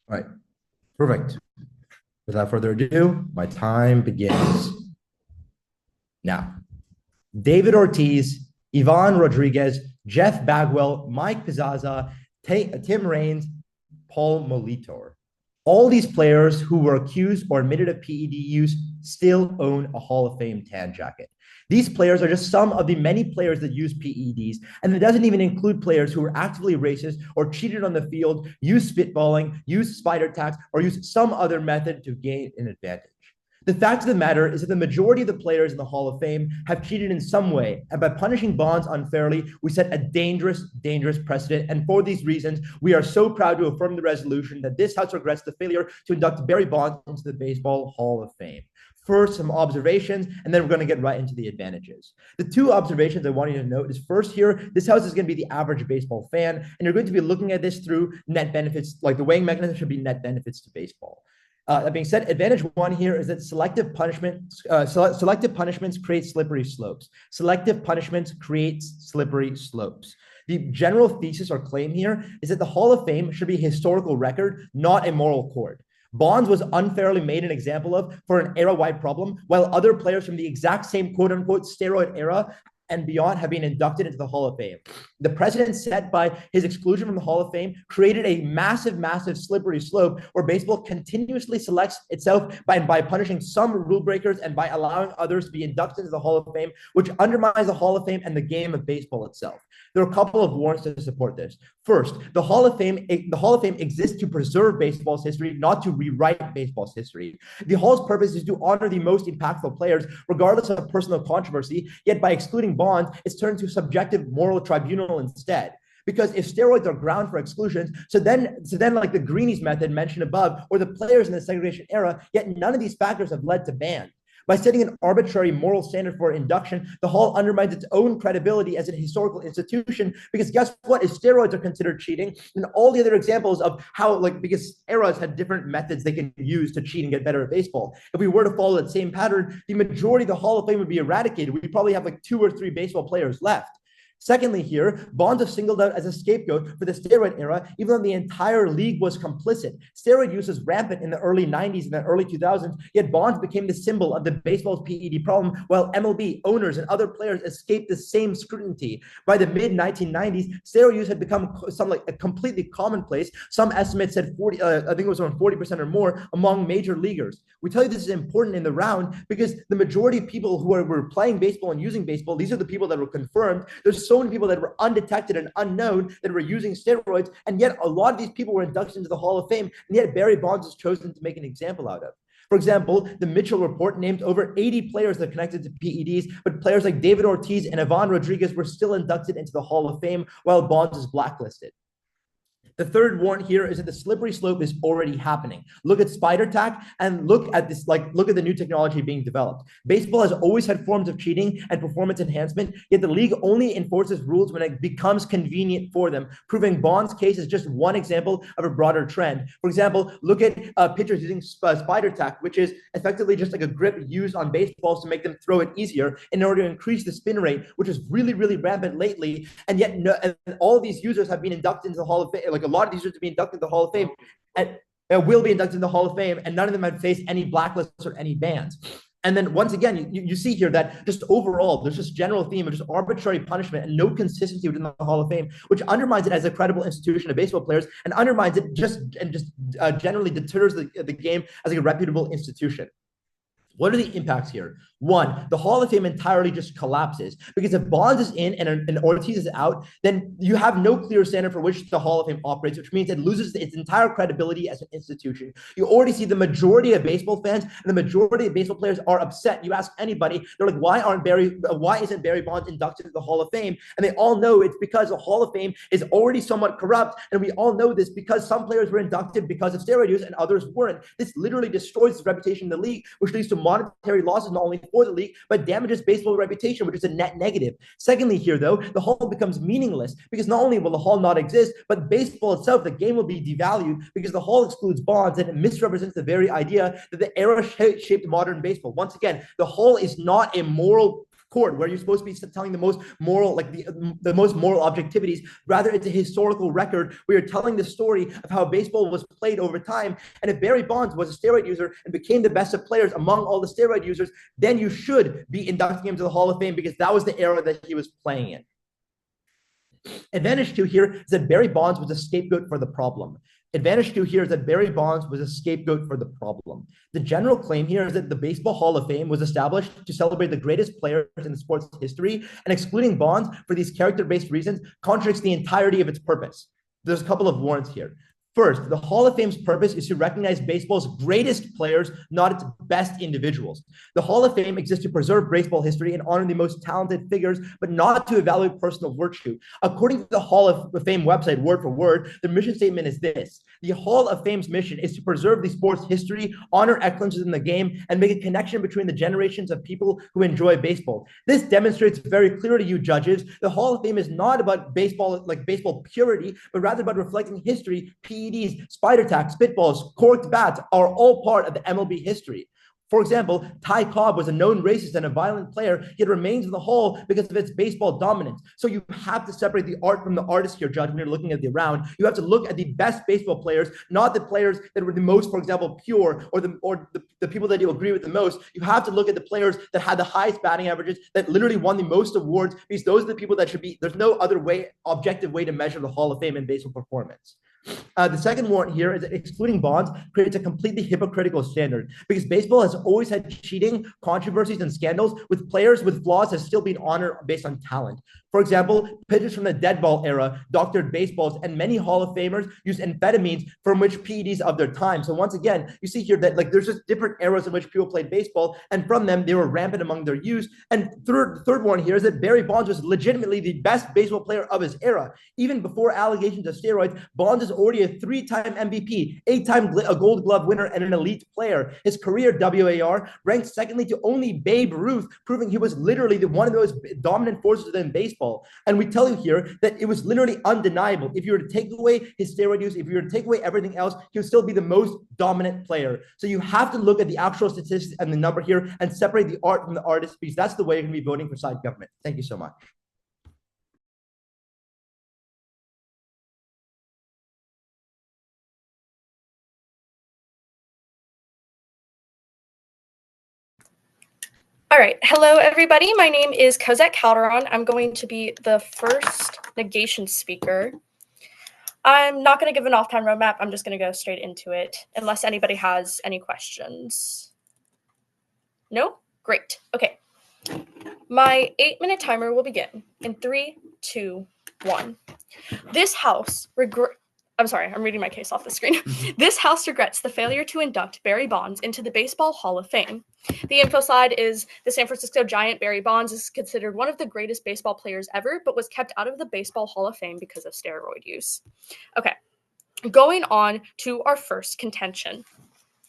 All right, perfect. Without further ado, my time begins now. David Ortiz, Ivan Rodriguez, Jeff Bagwell, Mike Piazza, Tim Raines, Paul Molitor. All these players who were accused or admitted of PED use still own a Hall of Fame tan jacket. These players are just some of the many players that use PEDs, and it doesn't even include players who were actively racist or cheated on the field, used spitballing, used spider tax, or used some other method to gain an advantage. The fact of the matter is that the majority of the players in the Hall of Fame have cheated in some way, and by punishing Bonds unfairly, we set a dangerous, dangerous precedent. And for these reasons, we are so proud to affirm the resolution that this House regrets the failure to induct Barry Bonds into the Baseball Hall of Fame. First, some observations, and then we're going to get right into the advantages. The two observations I want you to note is first here, this house is going to be the average baseball fan, and you're going to be looking at this through net benefits, like the weighing mechanism should be net benefits to baseball. That being said, advantage one here is that selective punishments create slippery slopes. Selective punishments creates slippery slopes. The general thesis or claim here is that the Hall of Fame should be a historical record, not a moral court. Bonds was unfairly made an example of for an era-wide problem, while other players from the exact same quote-unquote steroid era and beyond have been inducted into the Hall of Fame. The precedent set by his exclusion from the Hall of Fame created a massive, massive slippery slope where baseball continuously selects itself by punishing some rule breakers and by allowing others to be inducted into the Hall of Fame, which undermines the Hall of Fame and the game of baseball itself. There are a couple of warrants to support this. First, the Hall of Fame exists to preserve baseball's history, not to rewrite baseball's history. The Hall's purpose is to honor the most impactful players, regardless of personal controversy. Yet by excluding Bonds, it's turned to subjective moral tribunal instead. Because if steroids are ground for exclusions, so then like the Greenies method mentioned above, or the players in the segregation era, yet none of these factors have led to ban. By setting an arbitrary moral standard for induction, the Hall undermines its own credibility as a historical institution. Because guess what? If steroids are considered cheating, and all the other examples of how, like, because eras had different methods they can use to cheat and get better at baseball. If we were to follow that same pattern, the majority of the Hall of Fame would be eradicated. We'd probably have like 2 or 3 baseball players left. Secondly, here, Bonds are singled out as a scapegoat for the steroid era, even though the entire league was complicit. Steroid use was rampant in the early 90s and the early 2000s, yet Bonds became the symbol of the baseball's PED problem, while MLB owners and other players escaped the same scrutiny. By the mid-1990s, steroid use had become like a completely commonplace. Some estimates said 40, I think it was around 40% or more among major leaguers. We tell you this is important in the round because the majority of people who were playing baseball and using baseball, these are the people that were confirmed. There's so many people that were undetected and unknown that were using steroids, and yet a lot of these people were inducted into the Hall of Fame, and yet Barry Bonds is chosen to make an example out of. For example, the Mitchell report named over 80 players that connected to PEDs, but players like David Ortiz and Ivan Rodriguez were still inducted into the Hall of Fame while Bonds is blacklisted. The third warrant here is that the slippery slope is already happening. Look at spider tack and look at this, look at the new technology being developed. Baseball has always had forms of cheating and performance enhancement, yet the league only enforces rules when it becomes convenient for them, proving Bond's case is just one example of a broader trend. For example, look at pitchers using spider tack, which is effectively just like a grip used on baseballs to make them throw it easier in order to increase the spin rate, which is really, really rampant lately. And yet and all of these users have been inducted into the Hall of Fame, like a lot of these users to be inducted into the Hall of Fame and will be inducted into the Hall of Fame, and none of them have faced any blacklists or any bans. And then once again, you see here that just overall, there's this general theme of just arbitrary punishment and no consistency within the Hall of Fame, which undermines it as a credible institution of baseball players and undermines it just generally deters the game as a reputable institution. What are the impacts here? One, the Hall of Fame entirely just collapses because if Bonds is in and Ortiz is out, then you have no clear standard for which the Hall of Fame operates, which means it loses its entire credibility as an institution. You already see the majority of baseball fans and the majority of baseball players are upset. You ask anybody, they're like, why isn't Barry Bonds inducted to the Hall of Fame? And they all know it's because the Hall of Fame is already somewhat corrupt. And we all know this because some players were inducted because of steroid use and others weren't. This literally destroys the reputation of the league, which leads to monetary losses not only for the league, but damages baseball reputation, which is a net negative. Secondly, here though, the Hall becomes meaningless because not only will the Hall not exist, but baseball itself, the game will be devalued because the Hall excludes Bonds and it misrepresents the very idea that the era shaped modern baseball. Once again, the Hall is not a moral court where you're supposed to be telling the most moral, like the most moral objectivities. Rather, it's a historical record where you're telling the story of how baseball was played over time. And if Barry Bonds was a steroid user and became the best of players among all the steroid users, then you should be inducting him to the Hall of Fame because that was the era that he was playing in. Advantage 2 here is that Barry Bonds was a scapegoat for the problem. Advantage 2 here is that Barry Bonds was a scapegoat for the problem. The general claim here is that the Baseball Hall of Fame was established to celebrate the greatest players in the sport's history, and excluding Bonds for these character-based reasons contradicts the entirety of its purpose. There's a couple of warrants here. First, the Hall of Fame's purpose is to recognize baseball's greatest players, not its best individuals. The Hall of Fame exists to preserve baseball history and honor the most talented figures, but not to evaluate personal virtue. According to the Hall of Fame website, word for word, the mission statement is this: the Hall of Fame's mission is to preserve the sport's history, honor excellence in the game, and make a connection between the generations of people who enjoy baseball. This demonstrates very clearly to you judges, the Hall of Fame is not about baseball, like baseball purity, but rather about reflecting history. PEDs, spider tacks, spitballs, corked bats are all part of the MLB history. For example, Ty Cobb was a known racist and a violent player, yet remains in the Hall because of its baseball dominance. So you have to separate the art from the artist here, Judge, when you're looking at the round. You have to look at the best baseball players, not the players that were the most, for example, pure, or the people that you agree with the most. You have to look at the players that had the highest batting averages, that literally won the most awards, because those are the people that should be, there's no other way, objective way to measure the Hall of Fame in baseball performance. The second warrant here is that excluding Bonds creates a completely hypocritical standard because baseball has always had cheating, controversies, and scandals, with players with flaws has still been honored based on talent. For example, pitchers from the dead ball era doctored baseballs, and many Hall of Famers used amphetamines from which PEDs of their time. So once again, you see here that like there's just different eras in which people played baseball, and from them they were rampant among their use. And third one here is that Barry Bonds was legitimately the best baseball player of his era. Even before allegations of steroids, Bonds is already a 3-time MVP, 8-time a Gold Glove winner, and an elite player. His career WAR ranked secondly to only Babe Ruth, proving he was literally one of those dominant forces in baseball. And we tell you here that it was literally undeniable. If you were to take away his steroid use, if you were to take away everything else, he would still be the most dominant player. So you have to look at the actual statistics and the number here and separate the art from the artist, because that's the way you're going to be voting for side government. Thank you so much. All right. Hello, everybody. My name is Cosette Calderon. I'm going to be the first negation speaker. I'm not going to give an off-time roadmap. I'm just going to go straight into it, unless anybody has any questions. No? Great. Okay. My 8-minute timer will begin in 3, 2, 1. This House I'm sorry, I'm reading my case off the screen. This House regrets the failure to induct Barry Bonds into the Baseball Hall of Fame. The info slide is the San Francisco Giant Barry Bonds is considered one of the greatest baseball players ever, but was kept out of the Baseball Hall of Fame because of steroid use. Okay, going on to our first contention.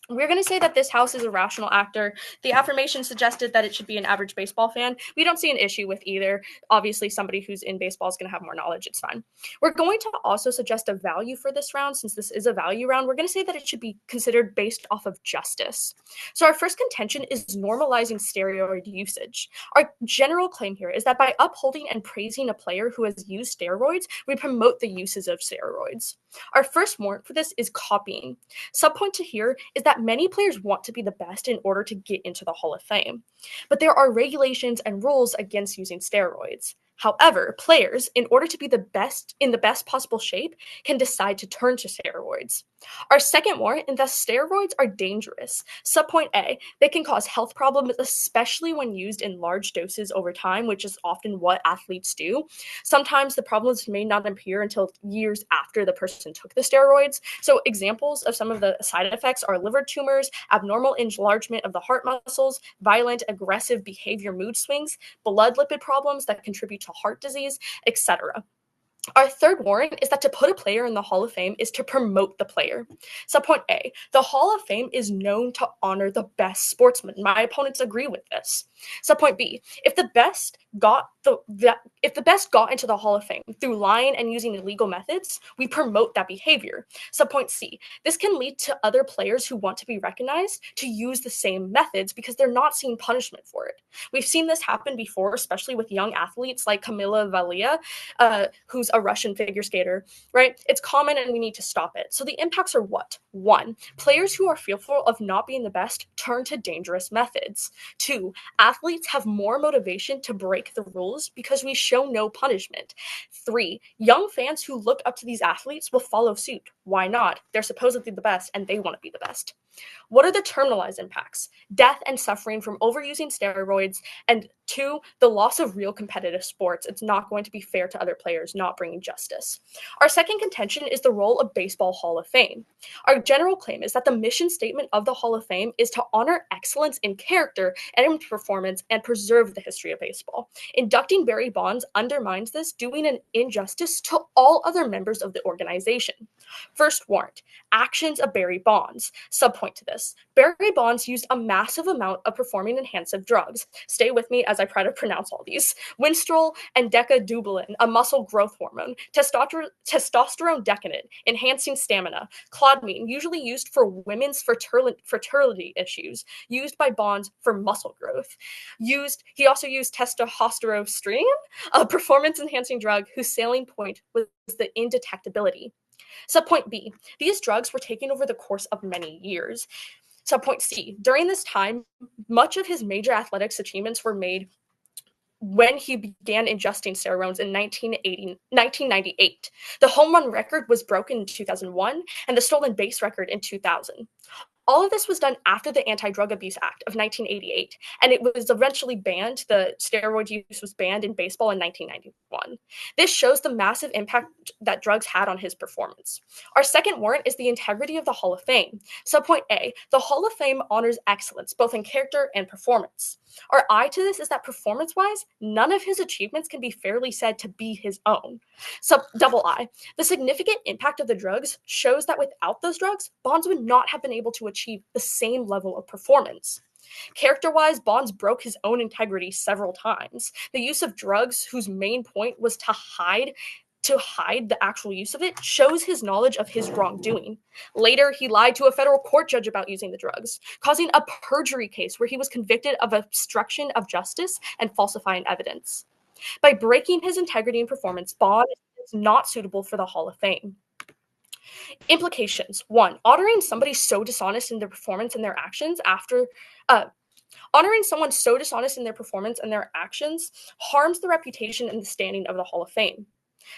We're going to say that this House is a rational actor. The affirmation suggested that it should be an average baseball fan. We don't see an issue with either. Obviously, somebody who's in baseball is going to have more knowledge. It's fine. We're going to also suggest a value for this round. Since this is a value round, we're going to say that it should be considered based off of justice. So our first contention is normalizing steroid usage. Our general claim here is that by upholding and praising a player who has used steroids, we promote the uses of steroids. Our first warrant for this is copying. Subpoint to here is that many players want to be the best in order to get into the Hall of Fame, but there are regulations and rules against using steroids. However, players, in order to be the best in the best possible shape, can decide to turn to steroids. Our second warrant is that steroids are dangerous. Subpoint A, they can cause health problems, especially when used in large doses over time, which is often what athletes do. Sometimes the problems may not appear until years after the person took the steroids. So examples of some of the side effects are liver tumors, abnormal enlargement of the heart muscles, violent, aggressive behavior, mood swings, blood lipid problems that contribute to heart disease, etc. Our third warrant is that to put a player in the Hall of Fame is to promote the player. Subpoint A, the Hall of Fame is known to honor the best sportsmen. My opponents agree with this. Subpoint B, if the best got if the best got into the Hall of Fame through lying and using illegal methods, we promote that behavior. Subpoint C, this can lead to other players who want to be recognized to use the same methods because they're not seeing punishment for it. We've seen this happen before, especially with young athletes like Kamila Valia, who's a Russian figure skater, right? It's common and we need to stop it. So the impacts are what? 1, players who are fearful of not being the best turn to dangerous methods. 2, athletes have more motivation to break the rules because we show no punishment. 3, young fans who look up to these athletes will follow suit. Why not? They're supposedly the best and they want to be the best. What are the terminalized impacts? Death and suffering from overusing steroids, and 2, the loss of real competitive sports. It's not going to be fair to other players, not bringing justice. Our second contention is the role of Baseball Hall of Fame. Our general claim is that the mission statement of the Hall of Fame is to honor excellence in character and in performance and preserve the history of baseball. Inducting Barry Bonds undermines this, doing an injustice to all other members of the organization. First warrant, actions of Barry Bonds. Subpoint to this. Barry Bonds used a massive amount of performing enhancing drugs. Stay with me as I try to pronounce all these. Winstrol and decadublin, a muscle growth hormone. Testosterone decadent, enhancing stamina. Clodamine, usually used for women's fertility issues, used by Bonds for muscle growth. He also used testosterone, a performance-enhancing drug whose selling point was the indetectability. Subpoint B, these drugs were taken over the course of many years. Subpoint C, during this time, much of his major athletics achievements were made when he began ingesting steroids in 1998. The home run record was broken in 2001 and the stolen base record in 2000. All of this was done after the Anti-Drug Abuse Act of 1988, and it was eventually banned. The steroid use was banned in baseball in 1991. This shows the massive impact that drugs had on his performance. Our second warrant is the integrity of the Hall of Fame. Subpoint A, the Hall of Fame honors excellence, both in character and performance. Our eye to this is that performance-wise, none of his achievements can be fairly said to be his own. Double I, the significant impact of the drugs shows that without those drugs, Bonds would not have been able to achieve the same level of performance. Character-wise, Bonds broke his own integrity several times. The use of drugs, whose main point was to hide the actual use of it, shows his knowledge of his wrongdoing. Later, he lied to a federal court judge about using the drugs, causing a perjury case where he was convicted of obstruction of justice and falsifying evidence. By breaking his integrity and performance, Bond is not suitable for the Hall of Fame. Implications. 1, honoring somebody so dishonest in their performance and their actions honoring someone so dishonest in their performance and their actions harms the reputation and the standing of the Hall of Fame.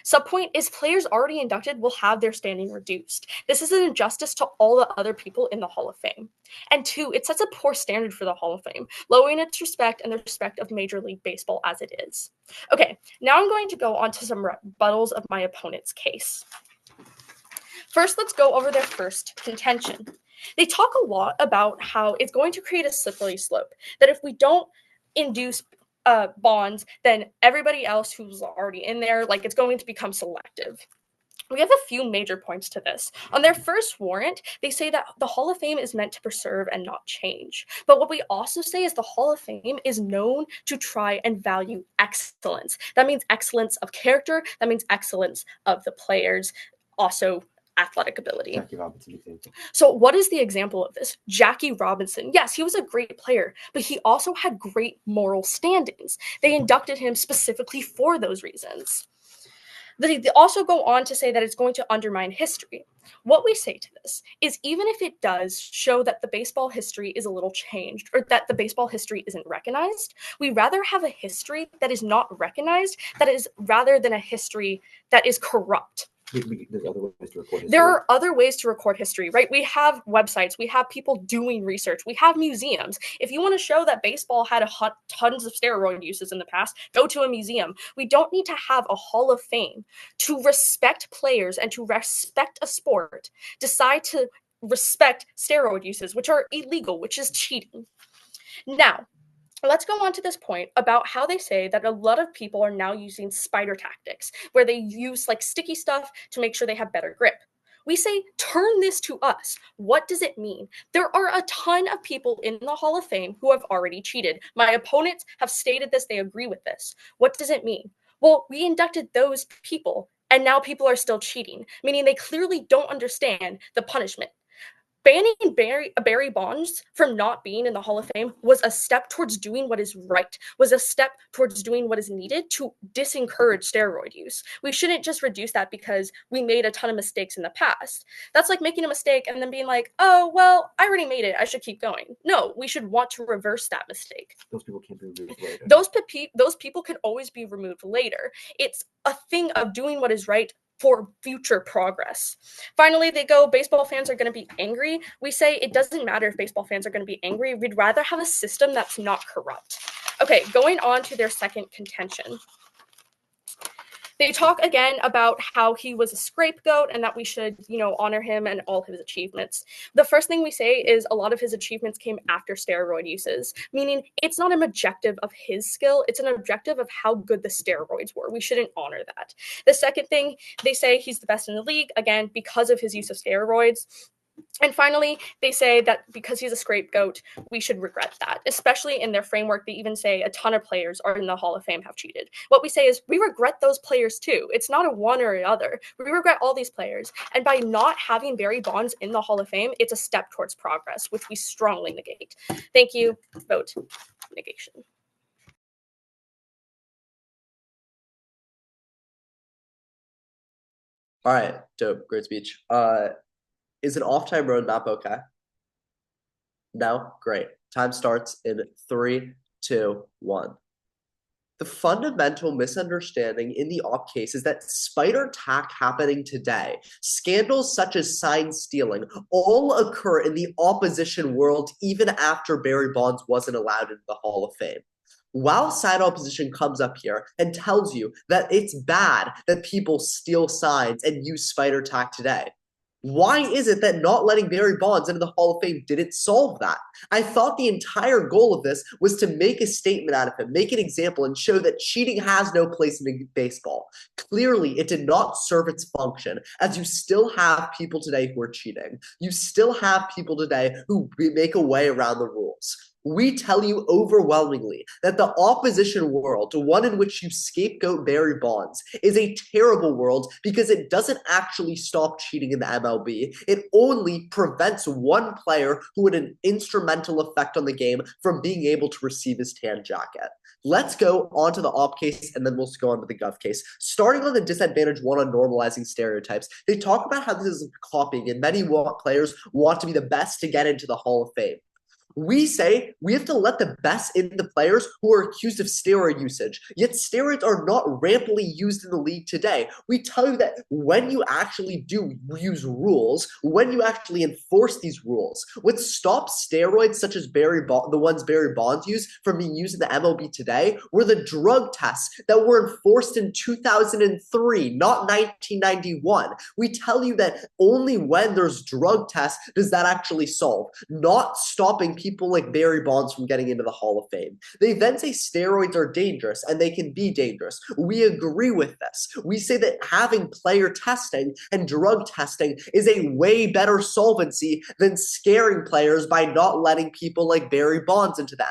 Subpoint is players already inducted will have their standing reduced. This is an injustice to all the other people in the Hall of Fame. And 2, it sets a poor standard for the Hall of Fame, lowering its respect and the respect of Major League Baseball as it is. Okay, now I'm going to go on to some rebuttals of my opponent's case. First, let's go over their first contention. They talk a lot about how it's going to create a slippery slope, that if we don't induce Bonds, then everybody else who's already in there, like, it's going to become selective. We have a few major points to this. On their first warrant, they say that the Hall of Fame is meant to preserve and not change. But what we also say is the Hall of Fame is known to try and value excellence. That means excellence of character. That means excellence of the players. Also, athletic ability. Jackie Robinson example. So what is the example of this? Jackie Robinson. Yes, he was a great player, but he also had great moral standings. They inducted him specifically for those reasons. They also go on to say that it's going to undermine history. What we say to this is, even if it does show that the baseball history is a little changed or that the baseball history isn't recognized, we rather have a history that is not recognized, that is rather than a history that is corrupt. There's other ways to record history. There are other ways to record history, right? We have websites, we have people doing research, we have museums. If you want to show that baseball had tons of steroid uses in the past, go to a museum. We don't need to have a Hall of Fame to respect players and to respect a sport, decide to respect steroid uses, which are illegal, which is cheating. Now, let's go on to this point about how they say that a lot of people are now using spider tactics, where they use like sticky stuff to make sure they have better grip. We say, turn this to us. What does it mean? There are a ton of people in the Hall of Fame who have already cheated. My opponents have stated this, they agree with this. What does it mean? Well, we inducted those people, and now people are still cheating, meaning they clearly don't understand the punishment. Banning Barry Bonds from not being in the Hall of Fame was a step towards doing what is right, was a step towards doing what is needed to disencourage steroid use. We shouldn't just reduce that because we made a ton of mistakes in the past. That's like making a mistake and then being like, oh, well, I already made it, I should keep going. No, we should want to reverse that mistake. Those people can't be removed later. Those people can always be removed later. It's a thing of doing what is right for future progress. Finally, they go, baseball fans are going to be angry. We say it doesn't matter if baseball fans are going to be angry. We'd rather have a system that's not corrupt. Okay, going on to their second contention. They talk again about how he was a scapegoat and that we should, honor him and all his achievements. The first thing we say is a lot of his achievements came after steroid uses, meaning it's not an objective of his skill, it's an objective of how good the steroids were. We shouldn't honor that. The second thing, they say he's the best in the league, again, because of his use of steroids. And finally, they say that because he's a scapegoat, we should regret that. Especially in their framework, they even say a ton of players are in the Hall of Fame have cheated. What we say is we regret those players too. It's not a one or another. We regret all these players. And by not having Barry Bonds in the Hall of Fame, it's a step towards progress, which we strongly negate. Thank you. Vote negation. All right, dope. Great speech. Is an off-time roadmap okay? No? Great. Time starts in 3, 2, 1. The fundamental misunderstanding in the op case is that spider attack happening today, scandals such as sign stealing, all occur in the opposition world even after Barry Bonds wasn't allowed into the Hall of Fame. While side opposition comes up here and tells you that it's bad that people steal signs and use spider attack today, why is it that not letting Barry Bonds into the Hall of Fame didn't solve that? I thought the entire goal of this was to make a statement out of him, make an example, and show that cheating has no place in baseball. Clearly, it did not serve its function, as you still have people today who are cheating. You still have people today who make a way around the rules. We tell you overwhelmingly that the opposition world, one in which you scapegoat Barry Bonds, is a terrible world because it doesn't actually stop cheating in the MLB. It only prevents one player who had an instrumental effect on the game from being able to receive his tan jacket. Let's go on to the op case, and then we'll go on to the gov case. Starting on the disadvantage one on normalizing stereotypes, they talk about how this is copying, and many players want to be the best to get into the Hall of Fame. We say we have to let the best in the players who are accused of steroid usage, yet steroids are not rampantly used in the league today. We tell you that when you actually do use rules, when you actually enforce these rules, what stops steroids such as the ones Barry Bonds used from being used in the MLB today were the drug tests that were enforced in 2003, not 1991. We tell you that only when there's drug tests does that actually solve, not stopping people like Barry Bonds from getting into the Hall of Fame. They then say steroids are dangerous, and they can be dangerous. We agree with this. We say that having player testing and drug testing is a way better solvency than scaring players by not letting people like Barry Bonds into the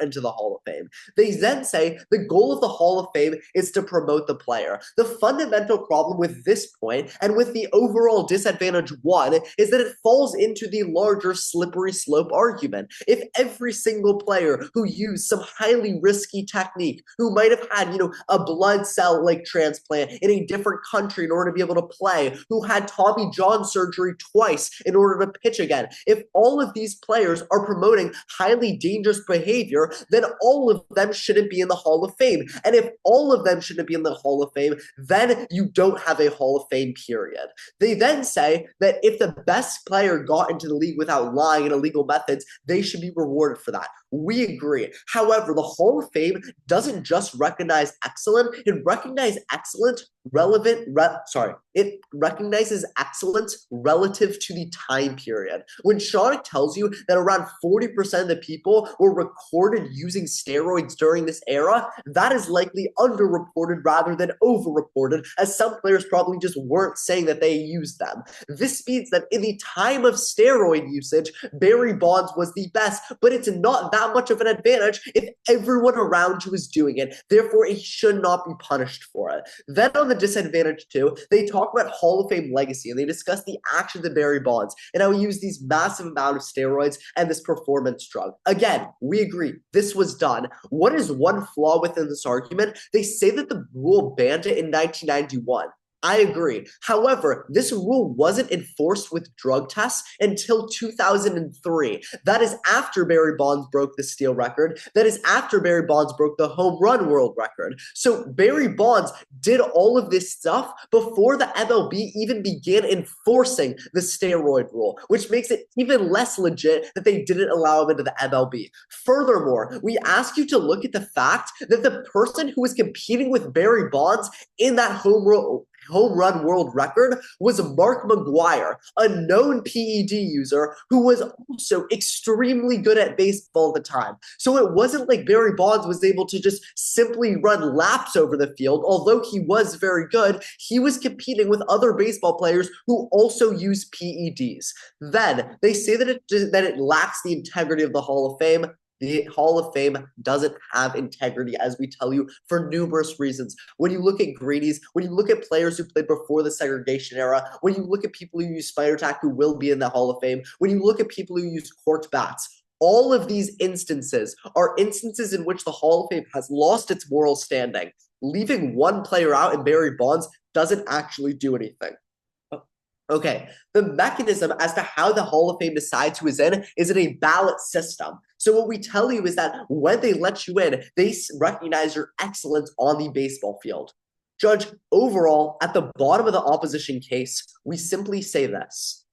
into the Hall of Fame. They then say the goal of the Hall of Fame is to promote the player. The fundamental problem with this point and with the overall disadvantage one is that it falls into the larger slippery slope argument. If every single player who used some highly risky technique, who might have had, a blood cell like transplant in a different country in order to be able to play, who had Tommy John surgery twice in order to pitch again, if all of these players are promoting highly dangerous behavior, then all of them shouldn't be in the Hall of Fame. And if all of them shouldn't be in the Hall of Fame, then you don't have a Hall of Fame, period. They then say that if the best player got into the league without lying and illegal methods, they should be rewarded for that. We agree. However, the Hall of Fame doesn't just recognize excellence, it recognizes excellence it recognizes excellence relative to the time period. When Sean tells you that around 40% of the people were recorded using steroids during this era, that is likely underreported rather than overreported, as some players probably just weren't saying that they used them. This means that in the time of steroid usage, Barry Bonds was the best, but it's not that much of an advantage if everyone around you is doing it. Therefore, he should not be punished for it. Then on the disadvantage too, they talk about Hall of Fame legacy, and they discuss the actions of Barry Bonds and how he used these massive amount of steroids and this performance drug. Again, we agree, this was done. What is one flaw within this argument? They say that the rule banned it in 1991. I agree. However, this rule wasn't enforced with drug tests until 2003. That is after Barry Bonds broke the steal record. That is after Barry Bonds broke the home run world record. So Barry Bonds did all of this stuff before the MLB even began enforcing the steroid rule, which makes it even less legit that they didn't allow him into the MLB. Furthermore, we ask you to look at the fact that the person who was competing with Barry Bonds in that home run world record was Mark McGwire, a known PED user who was also extremely good at baseball at the time. So it wasn't like Barry Bonds was able to just simply run laps over the field. Although he was very good, he was competing with other baseball players who also use PEDs. Then they say that it lacks the integrity of the Hall of Fame. The Hall of Fame doesn't have integrity, as we tell you, for numerous reasons. When you look at greenies, when you look at players who played before the segregation era, when you look at people who use spider tack who will be in the Hall of Fame, when you look at people who use corked bats, all of these instances are instances in which the Hall of Fame has lost its moral standing. Leaving one player out in Barry Bonds doesn't actually do anything. Okay, the mechanism as to how the Hall of Fame decides who is in a ballot system. So what we tell you is that when they let you in, they recognize your excellence on the baseball field. Judge, overall, at the bottom of the opposition case, we simply say this.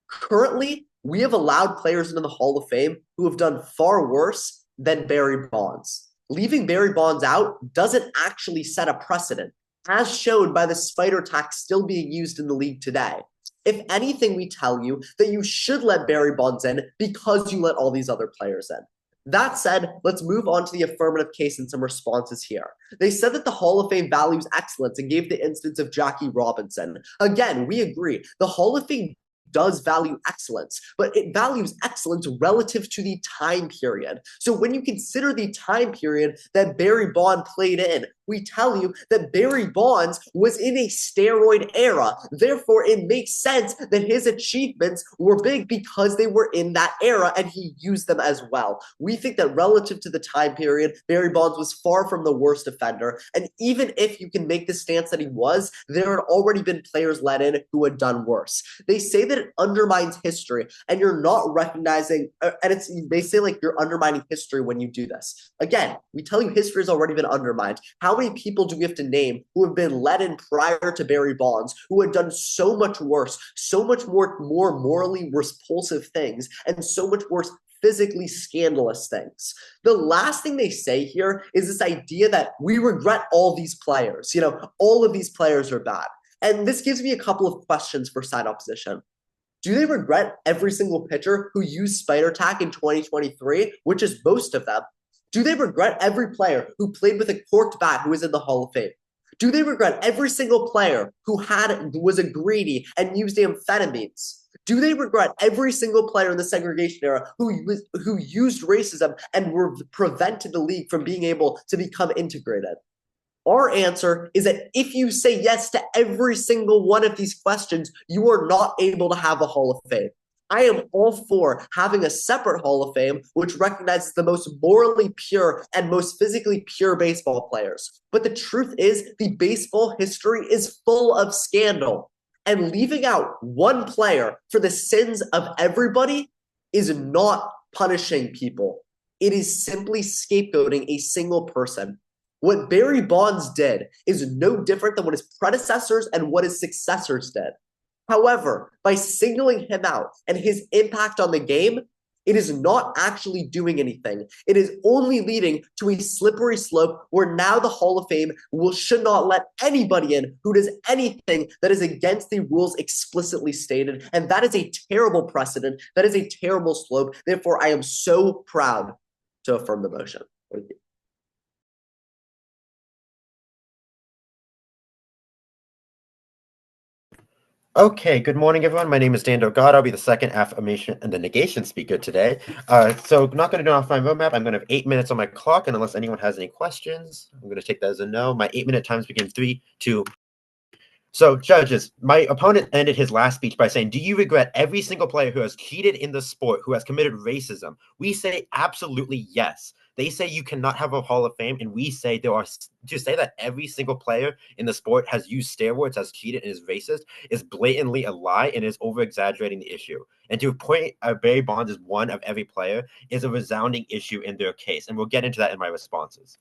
Currently, we have allowed players into the Hall of Fame who have done far worse than Barry Bonds. Leaving Barry Bonds out doesn't actually set a precedent, as shown by the spider tack still being used in the league today. If anything, we tell you that you should let Barry Bonds in because you let all these other players in. That said, let's move on to the affirmative case and some responses here. They said that the Hall of Fame values excellence and gave the instance of Jackie Robinson. Again, we agree. The Hall of Fame does value excellence, but it values excellence relative to the time period. So when you consider the time period that Barry Bonds played in, we tell you that Barry Bonds was in a steroid era. Therefore, it makes sense that his achievements were big because they were in that era and he used them as well. We think that relative to the time period, Barry Bonds was far from the worst offender. And even if you can make the stance that he was, there had already been players let in who had done worse. They say that it undermines history and you're not recognizing, they say like you're undermining history when you do this. Again, we tell you history has already been undermined. How many people do we have to name who have been let in prior to Barry Bonds, who had done so much worse, so much more morally repulsive things, and so much worse physically scandalous things? The last thing they say here is this idea that we regret all these players. All of these players are bad. And this gives me a couple of questions for side opposition. Do they regret every single pitcher who used spider tack in 2023, which is most of them? Do they regret every player who played with a corked bat who is in the Hall of Fame? Do they regret every single player who was a greedy and used amphetamines? Do they regret every single player in the segregation era who used racism and were prevented the league from being able to become integrated? Our answer is that if you say yes to every single one of these questions, you are not able to have a Hall of Fame. I am all for having a separate Hall of Fame which recognizes the most morally pure and most physically pure baseball players. But the truth is, the baseball history is full of scandal. And leaving out one player for the sins of everybody is not punishing people. It is simply scapegoating a single person. What Barry Bonds did is no different than what his predecessors and what his successors did. However, by singling him out and his impact on the game, It is not actually doing anything. It is only leading to a slippery slope where now the Hall of Fame should not let anybody in who does anything that is against the rules explicitly stated. And that is a terrible precedent. That is a terrible slope. Therefore, I am so proud to affirm the motion. Thank you. Okay, good morning, everyone. My name is Dan Delgado. I'll be the second affirmation and the negation speaker today. So I'm not going to do an off-time roadmap. I'm going to have 8 minutes on my clock, and unless anyone has any questions, I'm going to take that as a no. My 8-minute times begin 3, 2. So, judges, my opponent ended his last speech by saying, do you regret every single player who has cheated in the sport, who has committed racism? We say absolutely yes. They say you cannot have a Hall of Fame, and we say to say that every single player in the sport has used steroids, has cheated, and is racist is blatantly a lie and is over-exaggerating the issue. And to point Barry Bonds as one of every player is a resounding issue in their case, and we'll get into that in my responses.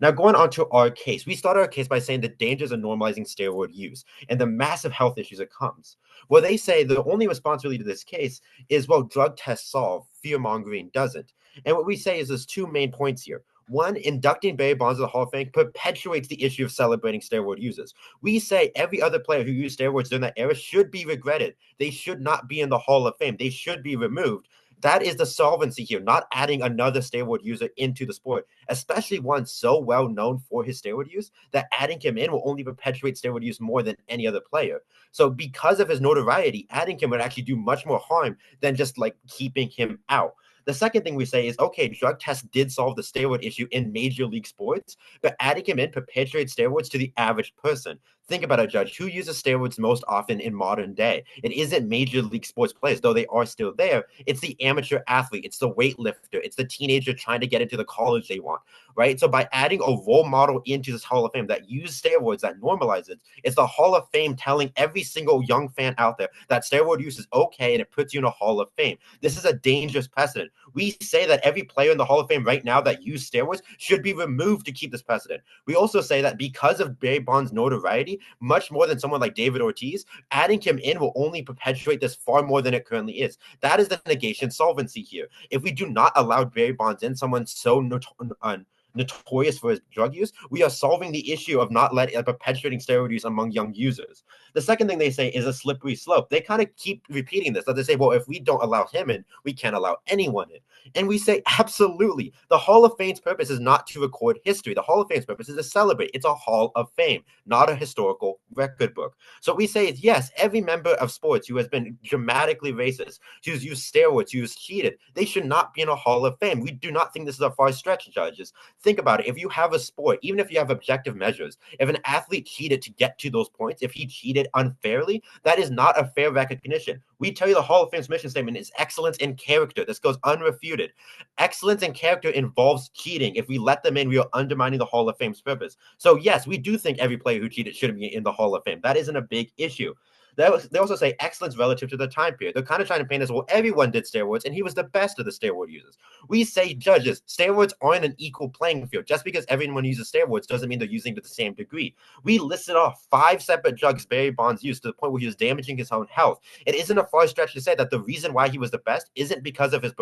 Now, going on to our case, we started our case by saying the dangers of normalizing steroid use and the massive health issues it comes. Well, they say the only response really to this case is, well, drug tests solve, fear-mongering doesn't. And what we say is there's 2 main points here. One, inducting Barry Bonds to the Hall of Fame perpetuates the issue of celebrating steroid users. We say every other player who used steroids during that era should be regretted. They should not be in the Hall of Fame. They should be removed. That is the solvency here, not adding another steroid user into the sport, especially one so well known for his steroid use that adding him in will only perpetuate steroid use more than any other player. So because of his notoriety, adding him would actually do much more harm than just like keeping him out. The second thing we say is, okay, drug tests did solve the steroid issue in major league sports, but adding him in perpetuates steroids to the average person. Think about it, Judge. Who uses steroids most often in modern day? It isn't major league sports players, though they are still there. It's the amateur athlete. It's the weightlifter. It's the teenager trying to get into the college they want, right? So by adding a role model into this Hall of Fame that uses steroids, that normalizes it, it's the Hall of Fame telling every single young fan out there that steroid use is okay and it puts you in a Hall of Fame. This is a dangerous precedent. We say that every player in the Hall of Fame right now that use steroids should be removed to keep this precedent. We also say that because of Barry Bonds' notoriety, much more than someone like David Ortiz, adding him in will only perpetuate this far more than it currently is. That is the negation solvency here. If we do not allow Barry Bonds in, someone so notorious for his drug use, we are solving the issue of not perpetuating steroid use among young users. The second thing they say is a slippery slope. They kind of keep repeating this. They say, well, if we don't allow him in, we can't allow anyone in. And we say, absolutely. The Hall of Fame's purpose is not to record history. The Hall of Fame's purpose is to celebrate. It's a Hall of Fame, not a historical record book. So we say, yes, every member of sports who has been dramatically racist, who's used steroids, who's cheated, they should not be in a Hall of Fame. We do not think this is a far stretch, judges. Think about it. If you have a sport, even if you have objective measures, if an athlete cheated to get to those points, if he cheated unfairly, that is not a fair recognition. We tell you the Hall of Fame's mission statement is excellence in character. This goes unrefuted. Excellence in character involves cheating. If we let them in, we are undermining the Hall of Fame's purpose. So yes, we do think every player who cheated should be in the Hall of Fame. That isn't a big issue. They also say excellence relative to the time period. They're kind of trying to paint us, well, everyone did steroids, and he was the best of the steroid users. We say, judges, steroids aren't an equal playing field. Just because everyone uses steroids doesn't mean they're using to the same degree. We listed off 5 separate drugs Barry Bonds used to the point where he was damaging his own health. It isn't a far stretch to say that the reason why he was the best isn't because of his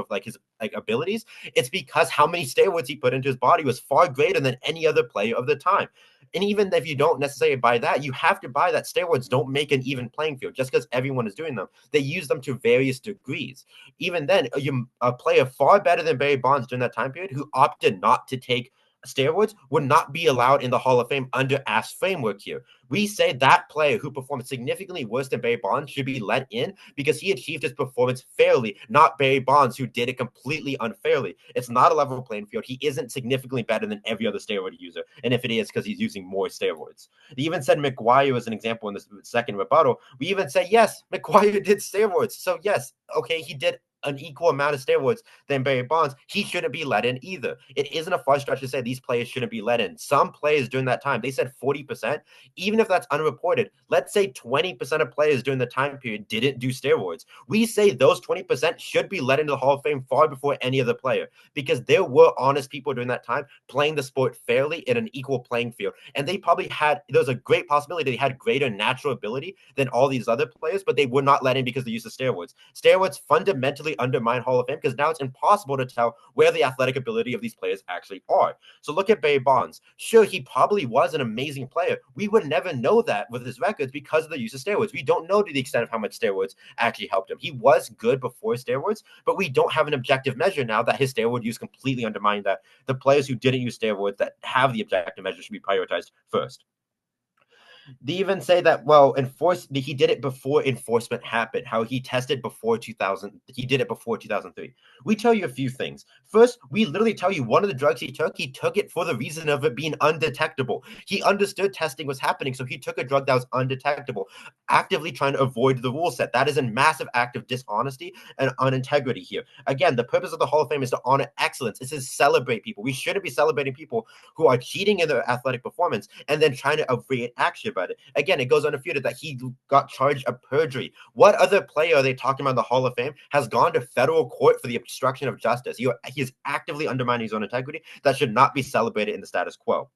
abilities. It's because how many steroids he put into his body was far greater than any other player of the time. And even if you don't necessarily buy that, you have to buy that steroids don't make an even playing field just because everyone is doing them. They use them to various degrees. Even then, a player far better than Barry Bonds during that time period who opted not to take steroids would not be allowed in the Hall of Fame under AF's framework here. We say that player who performed significantly worse than Barry Bonds should be let in because he achieved his performance fairly, not Barry Bonds, who did it completely unfairly. It's not a level playing field. He isn't significantly better than every other steroid user, and if it is, because he's using more steroids. They even said McGuire was an example in this second rebuttal. We even say, yes, McGuire did steroids. So yes, okay, he did an equal amount of steroids than Barry Bonds, he shouldn't be let in either. It isn't a far stretch to say these players shouldn't be let in. Some players during that time, they said 40%, even if that's unreported, let's say 20% of players during the time period didn't do steroids. We say those 20% should be let into the Hall of Fame far before any other player because there were honest people during that time playing the sport fairly in an equal playing field. And they probably there's a great possibility they had greater natural ability than all these other players, but they were not let in because they used the steroids. Steroids fundamentally severely undermine Hall of Fame because now it's impossible to tell where the athletic ability of these players actually are. So look at Barry Bonds. Sure, he probably was an amazing player. We would never know that with his records because of the use of steroids. We don't know to the extent of how much steroids actually helped him. He was good before steroids, but we don't have an objective measure now that his steroid use completely undermined that. The players who didn't use steroids that have the objective measure should be prioritized first. They even say that, well, he did it before enforcement happened, how he tested before 2000, he did it before 2003. We tell you a few things. First, we literally tell you one of the drugs he took it for the reason of it being undetectable. He understood testing was happening, so he took a drug that was undetectable, actively trying to avoid the rule set. That is a massive act of dishonesty and unintegrity here. Again, the purpose of the Hall of Fame is to honor excellence. It's to celebrate people. We shouldn't be celebrating people who are cheating in their athletic performance and then trying to avoid action about it. Again, it goes undisputed that he got charged of perjury. What other player are they talking about in the Hall of Fame has gone to federal court for the obstruction of justice? He is actively undermining his own integrity. That should not be celebrated in the status quo.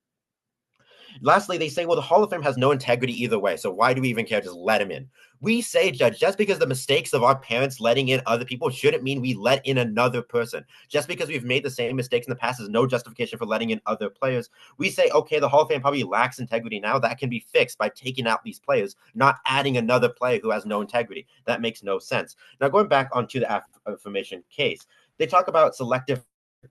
Lastly, they say, well, the Hall of Fame has no integrity either way, so why do we even care? Just let him in. We say, Judge, just because the mistakes of our parents letting in other people shouldn't mean we let in another person. Just because we've made the same mistakes in the past is no justification for letting in other players. We say, okay, the Hall of Fame probably lacks integrity now. That can be fixed by taking out these players, not adding another player who has no integrity. That makes no sense. Now, going back onto the affirmation case, they talk about selective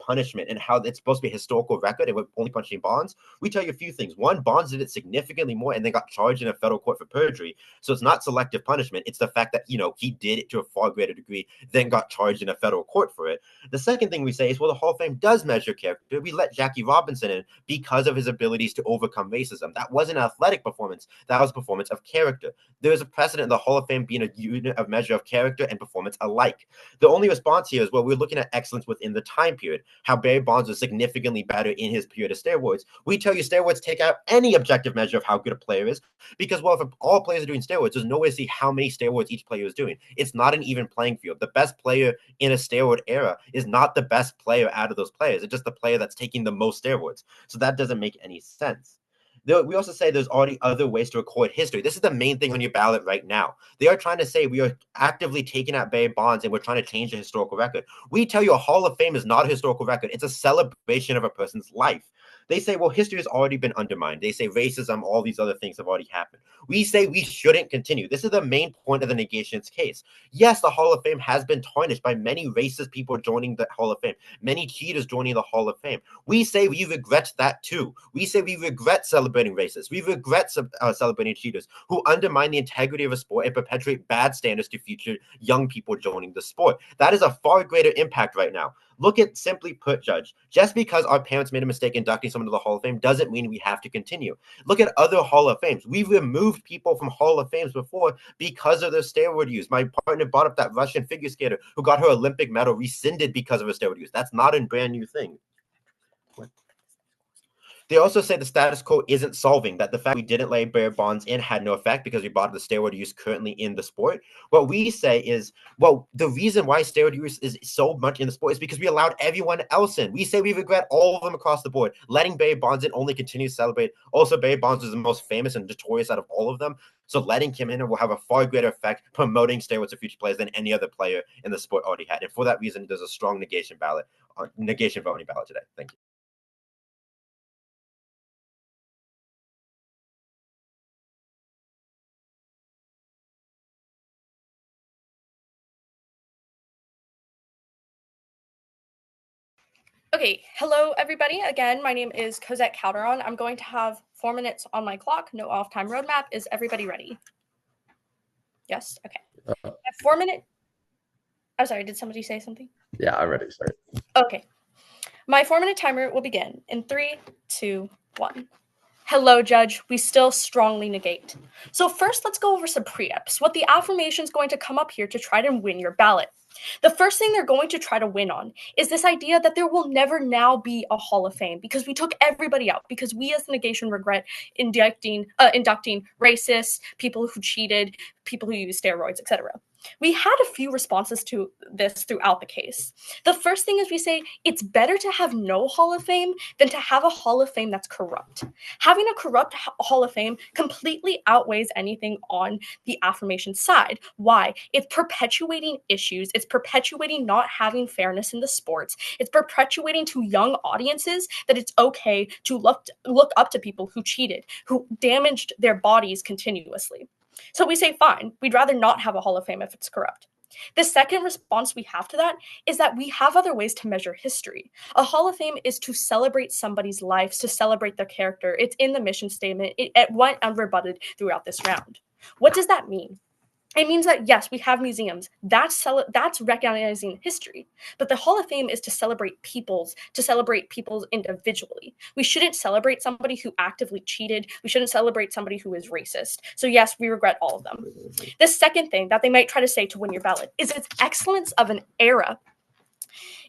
punishment and how it's supposed to be a historical record and we're only punishing Bonds. We tell you a few things. One, Bonds did it significantly more and then got charged in a federal court for perjury. So it's not selective punishment. It's the fact that, he did it to a far greater degree, then got charged in a federal court for it. The second thing we say is, well, the Hall of Fame does measure character. We let Jackie Robinson in because of his abilities to overcome racism. That wasn't athletic performance. That was performance of character. There is a precedent in the Hall of Fame being a unit of measure of character and performance alike. The only response here is, well, we're looking at excellence within the time period. How Barry Bonds was significantly better in his period of steroids. We tell you steroids take out any objective measure of how good a player is because, well, if all players are doing steroids, there's no way to see how many steroids each player is doing. It's not an even playing field. The best player in a steroid era is not the best player out of those players. It's just the player that's taking the most steroids. So that doesn't make any sense. We also say there's already other ways to record history. This is the main thing on your ballot right now. They are trying to say we are actively taking out Barry Bonds and we're trying to change the historical record. We tell you a Hall of Fame is not a historical record. It's a celebration of a person's life. They say, well, history has already been undermined. They say racism, all these other things have already happened. We say we shouldn't continue. This is the main point of the negations case. Yes, the Hall of Fame has been tarnished by many racist people joining the Hall of Fame, many cheaters joining the Hall of Fame. We say we regret that too. We say we regret celebrating racists. We regret celebrating cheaters who undermine the integrity of a sport and perpetuate bad standards to future young people joining the sport. That is a far greater impact right now. Look at, simply put, Judge, just because our parents made a mistake inducting someone to the Hall of Fame doesn't mean we have to continue. Look at other Hall of Fames. We've removed people from Hall of Fames before because of their steroid use. My partner brought up that Russian figure skater who got her Olympic medal rescinded because of her steroid use. That's not a brand new thing. They also say the status quo isn't solving, that the fact we didn't let Barry Bonds in had no effect because we brought up the steroid use currently in the sport. What we say is, well, the reason why steroid use is so much in the sport is because we allowed everyone else in. We say we regret all of them across the board. Letting Barry Bonds in only continues to celebrate. Also, Barry Bonds is the most famous and notorious out of all of them. So letting him in will have a far greater effect promoting steroids to future players than any other player in the sport already had. And for that reason, there's a strong negation vote on your ballot today. Thank you. Okay, hello everybody. Again, my name is Cosette Calderon. I'm going to have 4 minutes on my clock. No off time roadmap. Is everybody ready? Yes? Okay. I have 4 minutes. I'm sorry, did somebody say something? Yeah, I'm ready to start. Okay. My 4-minute timer will begin in 3, 2, 1. Hello, Judge. We still strongly negate. So first, let's go over some preempts. What the affirmation is going to come up here to try to win your ballot. The first thing they're going to try to win on is this idea that there will never now be a Hall of Fame because we took everybody out, because we as the negation regret inducting racists, people who cheated, people who use steroids, etc. We had a few responses to this throughout the case. The first thing is we say it's better to have no Hall of Fame than to have a Hall of Fame that's corrupt. Having a corrupt Hall of Fame completely outweighs anything on the affirmation side. Why? It's perpetuating issues. It's perpetuating not having fairness in the sports. It's perpetuating to young audiences that it's okay to look up to people who cheated, who damaged their bodies continuously. So we say, fine, we'd rather not have a Hall of Fame if it's corrupt. The second response we have to that is that we have other ways to measure history. A Hall of Fame is to celebrate somebody's life, to celebrate their character. It's in the mission statement. It went unrebutted throughout this round. What does that mean? It means that, yes, we have museums. That's recognizing history. But the Hall of Fame is to celebrate peoples individually. We shouldn't celebrate somebody who actively cheated. We shouldn't celebrate somebody who is racist. So yes, we regret all of them. The second thing that they might try to say to win your ballot is it's excellence of an era.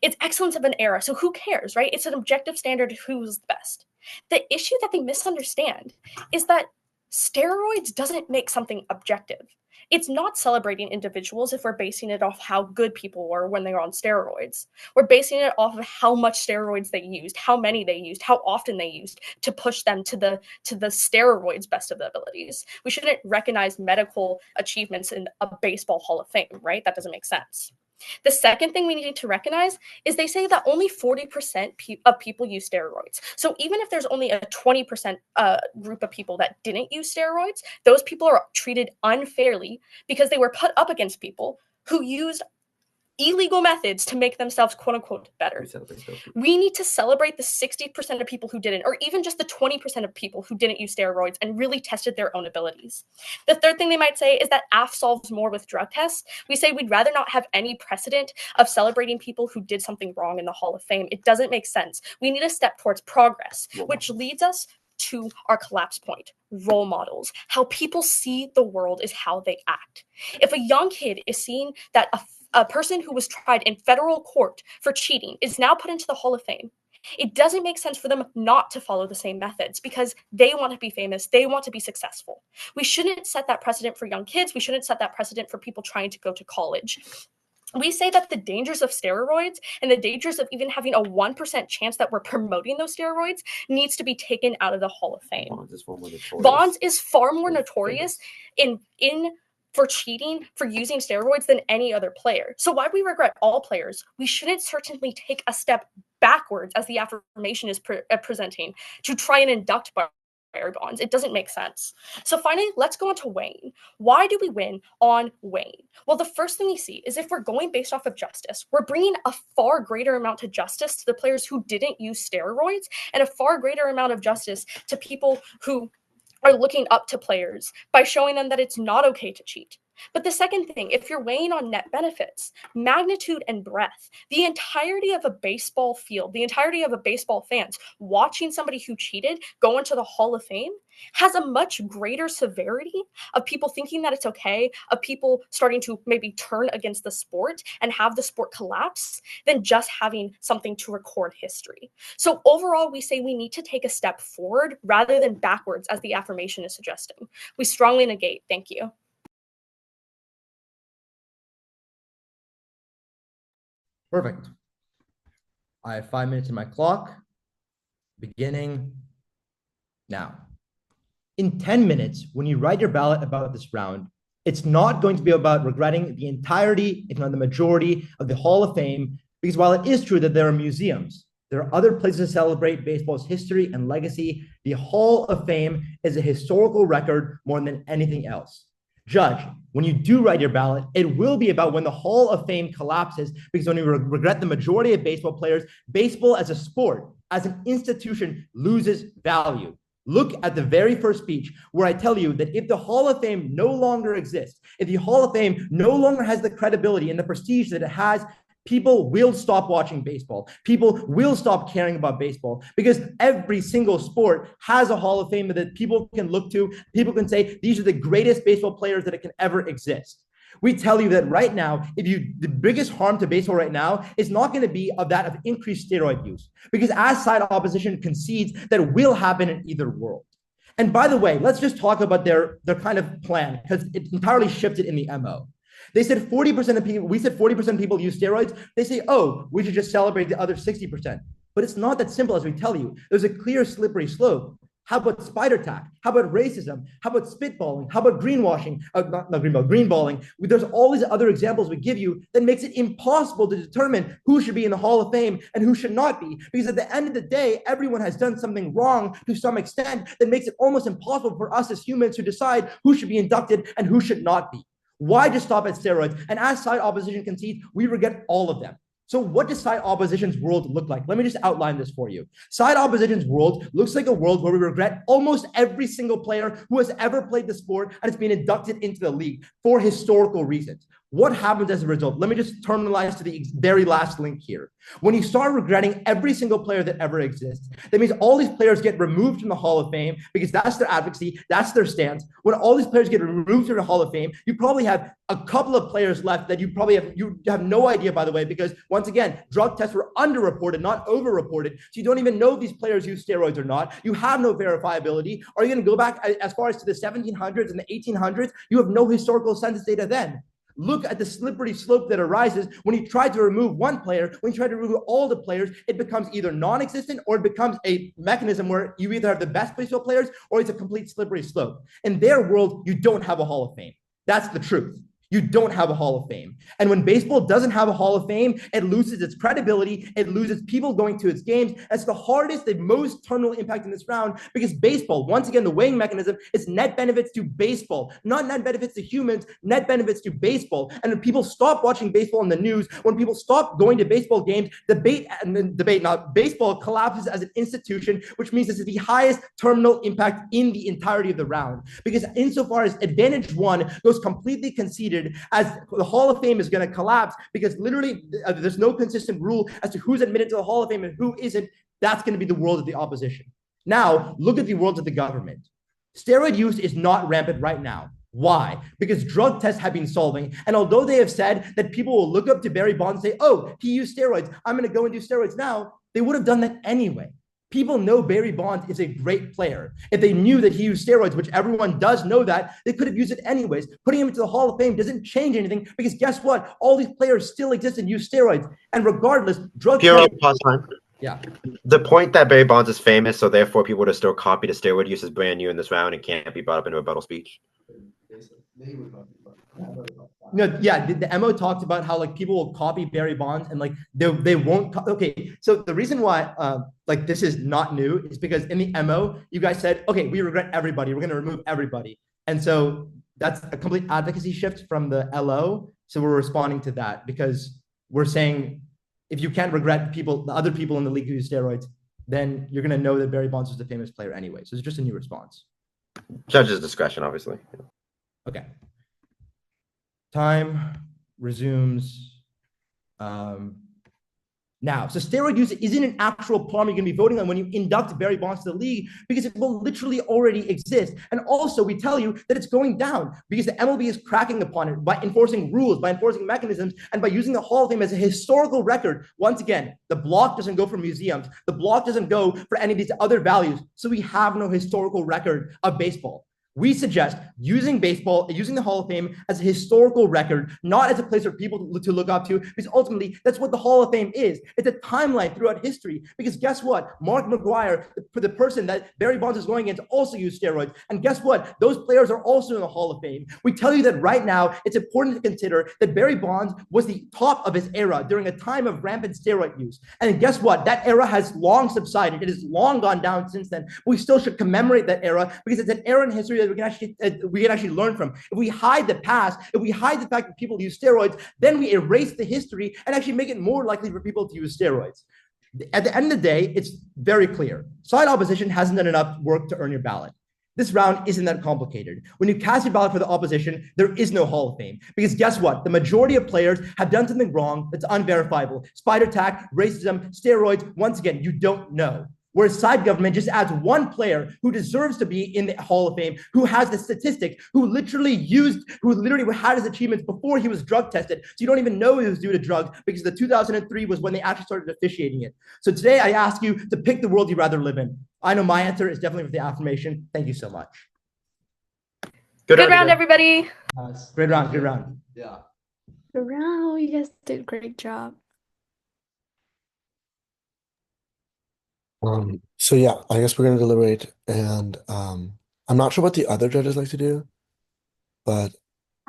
It's excellence of an era. So who cares, right? It's an objective standard of who's the best. The issue that they misunderstand is that steroids doesn't make something objective. It's not celebrating individuals if we're basing it off how good people were when they were on steroids. We're basing it off of how much steroids they used, how many they used, how often they used to push them to the steroids' best of the abilities. We shouldn't recognize medical achievements in a baseball Hall of Fame, right? That doesn't make sense. The second thing we need to recognize is they say that only 40% of people use steroids. So even if there's only a 20% group of people that didn't use steroids, those people are treated unfairly because they were put up against people who used illegal methods to make themselves quote unquote better. We need to celebrate the 60% of people who didn't, or even just the 20% of people who didn't use steroids and really tested their own abilities. The third thing they might say is that AF solves more with drug tests. We say we'd rather not have any precedent of celebrating people who did something wrong in the Hall of Fame. It doesn't make sense. We need a step towards progress, which leads us to our collapse point, role models. How people see the world is how they act. If a young kid is seeing that a person who was tried in federal court for cheating is now put into the Hall of Fame, it doesn't make sense for them not to follow the same methods because they want to be famous. They want to be successful. We shouldn't set that precedent for young kids. We shouldn't set that precedent for people trying to go to college. We say that the dangers of steroids and the dangers of even having a 1% chance that we're promoting those steroids needs to be taken out of the Hall of Fame. Bonds is far more notorious in for cheating, for using steroids than any other player. So while we regret all players, we shouldn't certainly take a step backwards as the affirmation is presenting to try and induct Barry Bonds. It doesn't make sense. So finally, let's go on to Wayne. Why do we win on Wayne? Well, the first thing we see is if we're going based off of justice, we're bringing a far greater amount of justice to the players who didn't use steroids and a far greater amount of justice to people who are looking up to players by showing them that it's not okay to cheat. But the second thing, if you're weighing on net benefits, magnitude and breadth, the entirety of a baseball field, the entirety of a baseball fans watching somebody who cheated go into the Hall of Fame has a much greater severity of people thinking that it's okay, of people starting to maybe turn against the sport and have the sport collapse than just having something to record history. So overall, we say we need to take a step forward rather than backwards as the affirmation is suggesting. We strongly negate. Thank you. Perfect. I have 5 minutes in my clock, beginning now. In 10 minutes, when you write your ballot about this round, it's not going to be about regretting the entirety, if not the majority, of the Hall of Fame, because while it is true that there are museums, there are other places to celebrate baseball's history and legacy. The Hall of Fame is a historical record more than anything else. Judge, when you do write your ballot, it will be about when the Hall of Fame collapses, because when you regret the majority of baseball players, baseball as a sport, as an institution, loses value. Look at the very first speech where I tell you that if the Hall of Fame no longer exists, if the Hall of Fame no longer has the credibility and the prestige that it has, people will stop watching baseball. People will stop caring about baseball because every single sport has a Hall of Fame that people can look to. People can say, these are the greatest baseball players that can ever exist. We tell you that right now, the biggest harm to baseball right now is not going to be of that of increased steroid use, because as side opposition concedes that it will happen in either world. And by the way, let's just talk about their kind of plan, because it's entirely shifted in the MO. They said 40% of people, we said 40% of people use steroids. They say, oh, we should just celebrate the other 60%. But it's not that simple as we tell you. There's a clear slippery slope. How about spider tack? How about racism? How about spitballing? How about greenwashing? Not greenballing. There's all these other examples we give you that makes it impossible to determine who should be in the Hall of Fame and who should not be. Because at the end of the day, everyone has done something wrong to some extent that makes it almost impossible for us as humans to decide who should be inducted and who should not be. Why just stop at steroids? And as side opposition concedes, we regret all of them. So what does side opposition's world look like? Let me just outline this for you. Side opposition's world looks like a world where we regret almost every single player who has ever played the sport and has been inducted into the league for historical reasons. What happens as a result? Let me just terminalize to the very last link here. When you start regretting every single player that ever exists, that means all these players get removed from the Hall of Fame because that's their advocacy, that's their stance. When all these players get removed from the Hall of Fame, you probably have a couple of players left that you have no idea, by the way, because once again, drug tests were underreported, not overreported. So you don't even know if these players use steroids or not. You have no verifiability. Are you going to go back as far as to the 1700s and the 1800s? You have no historical census data then. Look at the slippery slope that arises when you try to remove one player. When you try to remove all the players, it becomes either non-existent or it becomes a mechanism where you either have the best baseball players or it's a complete slippery slope. In their world, you don't have a Hall of Fame. That's the truth. You don't have a Hall of Fame. And when baseball doesn't have a Hall of Fame, it loses its credibility. It loses people going to its games. It's the hardest, the most terminal impact in this round because baseball, once again, the weighing mechanism is net benefits to baseball, not net benefits to humans, net benefits to baseball. And when people stop watching baseball in the news, when people stop going to baseball games, baseball collapses as an institution, which means this is the highest terminal impact in the entirety of the round. Because insofar as advantage one goes completely conceded, as the Hall of Fame is going to collapse because literally there's no consistent rule as to who's admitted to the Hall of Fame and who isn't. That's going to be the world of the opposition. Now, look at the world of the government. Steroid use is not rampant right now. Why? Because drug tests have been solving. And although they have said that people will look up to Barry Bonds and say, oh, he used steroids, I'm going to go and do steroids now, they would have done that anyway. People know Barry Bonds is a great player. If they knew that he used steroids, which everyone does know that, they could have used it anyways. Putting him into the Hall of Fame doesn't change anything because guess what? All these players still exist and use steroids. And regardless, drug tests... Pause time. Yeah. The point that Barry Bonds is famous, so therefore people would have still copied the steroid use is brand new in this round and can't be brought up in a rebuttal speech. No, yeah, the MO talked about how like people will copy Barry Bonds and like they won't. Okay, so the reason why like this is not new is because in the MO you guys said, okay, we regret everybody, we're going to remove everybody, and so that's a complete advocacy shift from the LO. So we're responding to that because we're saying if you can't regret people, the other people in the league who use steroids, then you're going to know that Barry Bonds was a famous player anyway. So it's just a new response. Judge's discretion, obviously. Okay. Time resumes now. So steroid use isn't an actual problem you're going to be voting on when you induct Barry Bonds to the league because it will literally already exist. And also we tell you that it's going down because the MLB is cracking upon it by enforcing rules, by enforcing mechanisms, and by using the Hall of Fame as a historical record. Once again, the block doesn't go for museums. The block doesn't go for any of these other values. So we have no historical record of baseball. We suggest using baseball, using the Hall of Fame as a historical record, not as a place for people to look up to, because ultimately that's what the Hall of Fame is. It's a timeline throughout history. Because guess what? Mark McGwire, for the person that Barry Bonds is going against, also used steroids. And guess what? Those players are also in the Hall of Fame. We tell you that right now, it's important to consider that Barry Bonds was the top of his era during a time of rampant steroid use. And guess what? That era has long subsided. It has long gone down since then. We still should commemorate that era because it's an era in history that we can actually learn from. If we hide the past, if we hide the fact that people use steroids, then we erase the history and actually make it more likely for people to use steroids. At the end of the day, it's very clear. Side opposition hasn't done enough work to earn your ballot. This round isn't that complicated. When you cast your ballot for the opposition, there is no Hall of Fame. Because guess what? The majority of players have done something wrong that's unverifiable. Spider tack, racism, steroids, once again, you don't know. Whereas side government just adds one player who deserves to be in the Hall of Fame, who has the statistic, who literally had his achievements before he was drug tested. So you don't even know he was due to drugs because the 2003 was when they actually started officiating it. So today I ask you to pick the world you'd rather live in. I know my answer is definitely with the affirmation. Thank you so much. Good round, everybody. Great round, good round. Yeah. around. You guys did a great job. So yeah, I guess we're gonna deliberate, and I'm not sure what the other judges like to do, but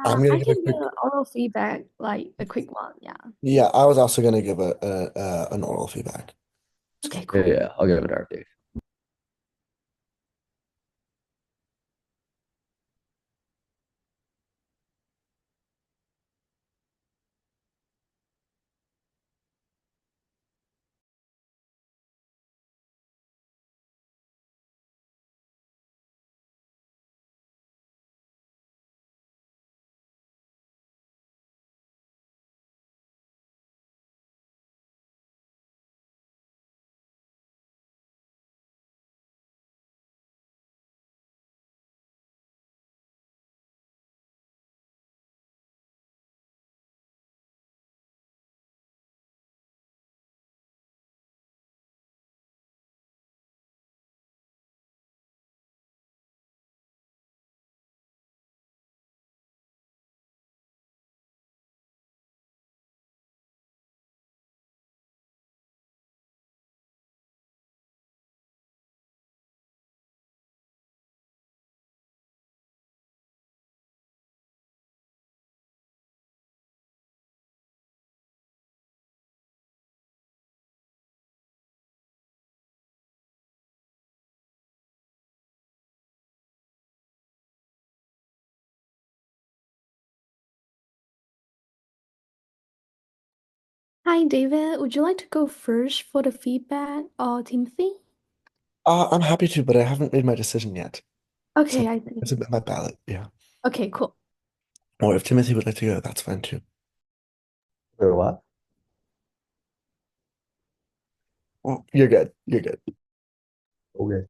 I'm gonna I give a can quick. do an oral feedback, like a quick one. Yeah. Yeah, I was also gonna give an oral feedback. Okay, cool. Yeah, I'll give it our Dave. Hi, David. Would you like to go first for the feedback, or Timothy? I'm happy to, but I haven't made my decision yet. Okay, So I see. it's my ballot, yeah. Okay, cool. Or if Timothy would like to go, that's fine too. Or what? Well, you're good. You're good. Okay.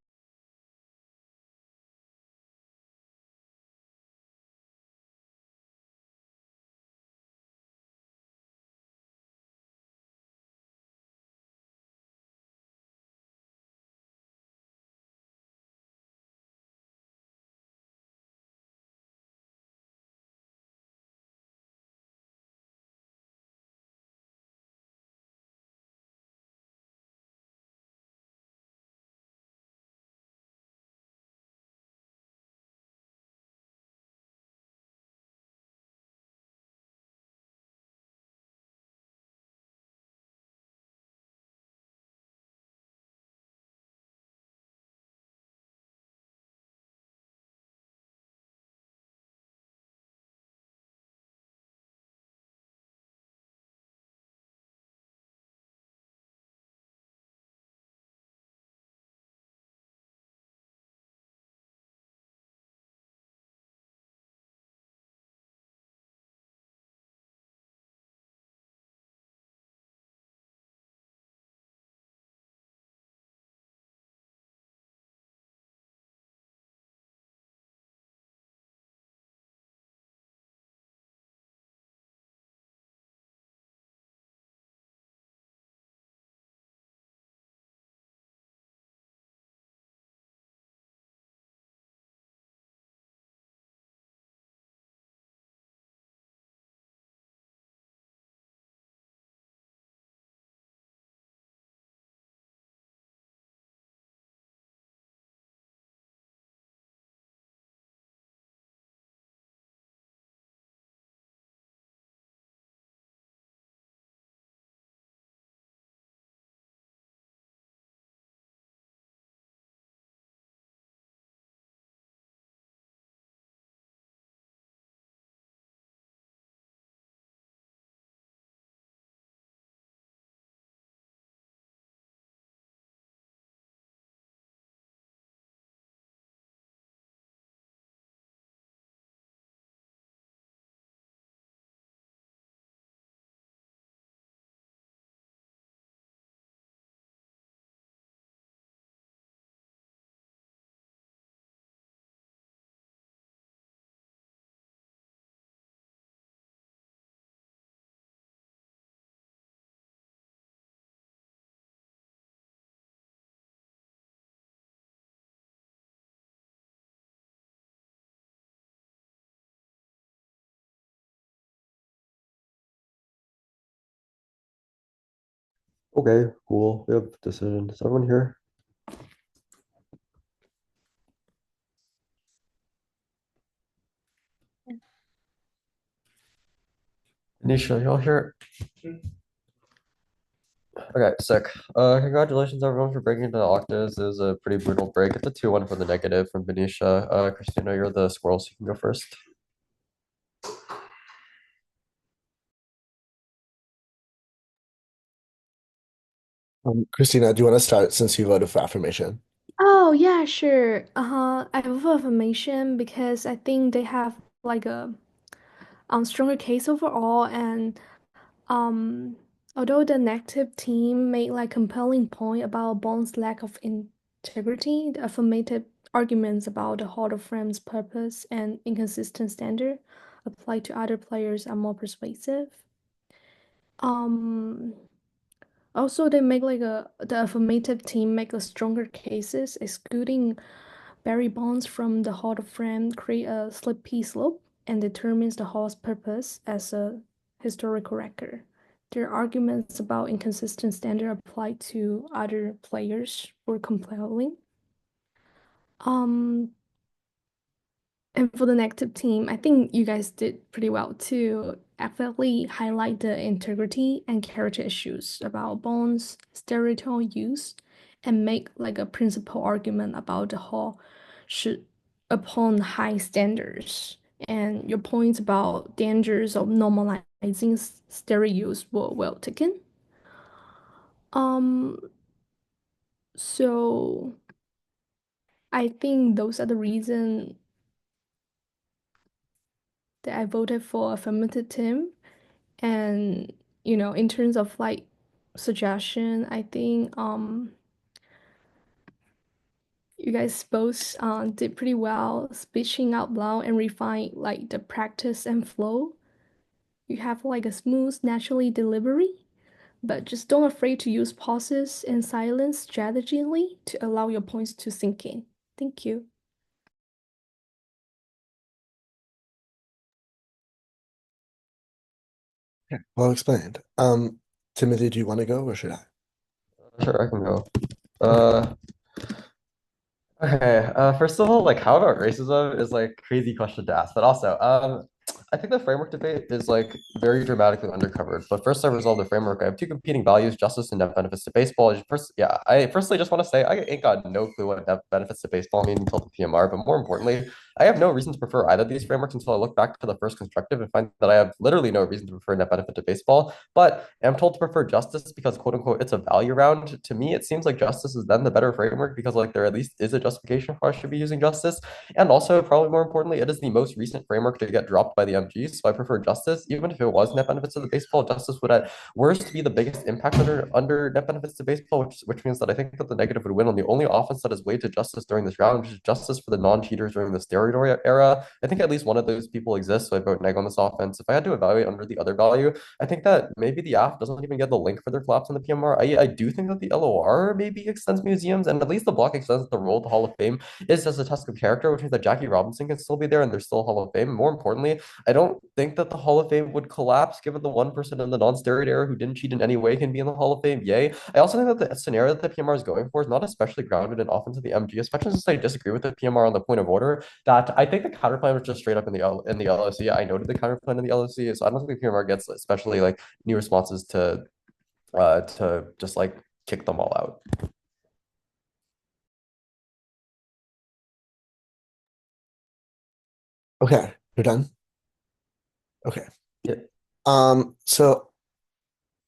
Okay, cool. We have decision. Is everyone here? Nisha, y'all here? Okay, sick. Congratulations everyone for breaking into the octaves. It was a pretty brutal break. It's a 2-1 for the negative from Benicia. Christina, you're the squirrel, so you can go first. Christina, do you want to start since you voted for affirmation? Oh, yeah, sure. I have affirmation because I think they have like a stronger case overall, and um although the negative team made like compelling point about Bond's lack of integrity, the affirmative arguments about the Hall of Fame's purpose and inconsistent standard applied to other players are more persuasive. Um Also, they make like the affirmative team make a stronger cases, excluding Barry Bonds from the Hall of Fame, create a slippery slope, and determines the Hall's purpose as a historical record. Their arguments about inconsistent standard applied to other players were compelling. Um, and for the negative team, I think you guys did pretty well to accurately highlight the integrity and character issues about Bones' stereotype use and make like a principal argument about the hall should upon high standards. And your points about dangers of normalizing stereo use were well taken. Um, so I think those are the reason that I voted for affirmative team. And in terms of like suggestion, I think you guys both did pretty well speaking out loud and refine like the practice and flow. You have like a smooth, naturally delivery, but just don't afraid to use pauses and silence strategically to allow your points to sink in. Thank you. Okay, well explained. Timothy, do you want to go or should I? Sure, I can go. Uh, okay. First of all, like, how about racism is like crazy question to ask, but also, I think the framework debate is like very dramatically undercovered. But first, I resolve the framework. I have two competing values: justice and net benefits to baseball. I personally just want to say I ain't got no clue what net benefits to baseball mean until the PMR. But more importantly, I have no reason to prefer either of these frameworks until I look back to the first constructive and find that I have literally no reason to prefer net benefit to baseball. But I'm told to prefer justice because quote unquote it's a value round. To me, it seems like justice is then the better framework because like there at least is a justification for I should be using justice. And also, probably more importantly, it is the most recent framework to get dropped by the MGs. So I prefer justice. Even if it was net benefits to the baseball, justice would at worst be the biggest impact under net benefits to baseball, which means that I think that the negative would win on the only offense that is weighed to justice during this round, which is justice for the non-cheaters during the steroid era. I think at least one of those people exists, so I vote neg on this offense. If I had to evaluate under the other value, I think that maybe the AF doesn't even get the link for their collapse in the PMR. I do think that the LOR maybe extends museums, and at least the block extends the role of the Hall of Fame is as a test of character, which means that Jackie Robinson can still be there and there's still a Hall of Fame. More importantly, I don't think that the Hall of Fame would collapse given the 1% in the non-steroid era who didn't cheat in any way can be in the Hall of Fame. Yay. I also think that the scenario that the PMR is going for is not especially grounded in offense of the MG, especially since I disagree with the PMR on the point of order. That I think the counterplan was just straight up in the LOC. I noted the counterplan in the LOC, so I don't think the PMR gets especially like new responses to just like kick them all out. Okay, you're done? Okay. Yeah. So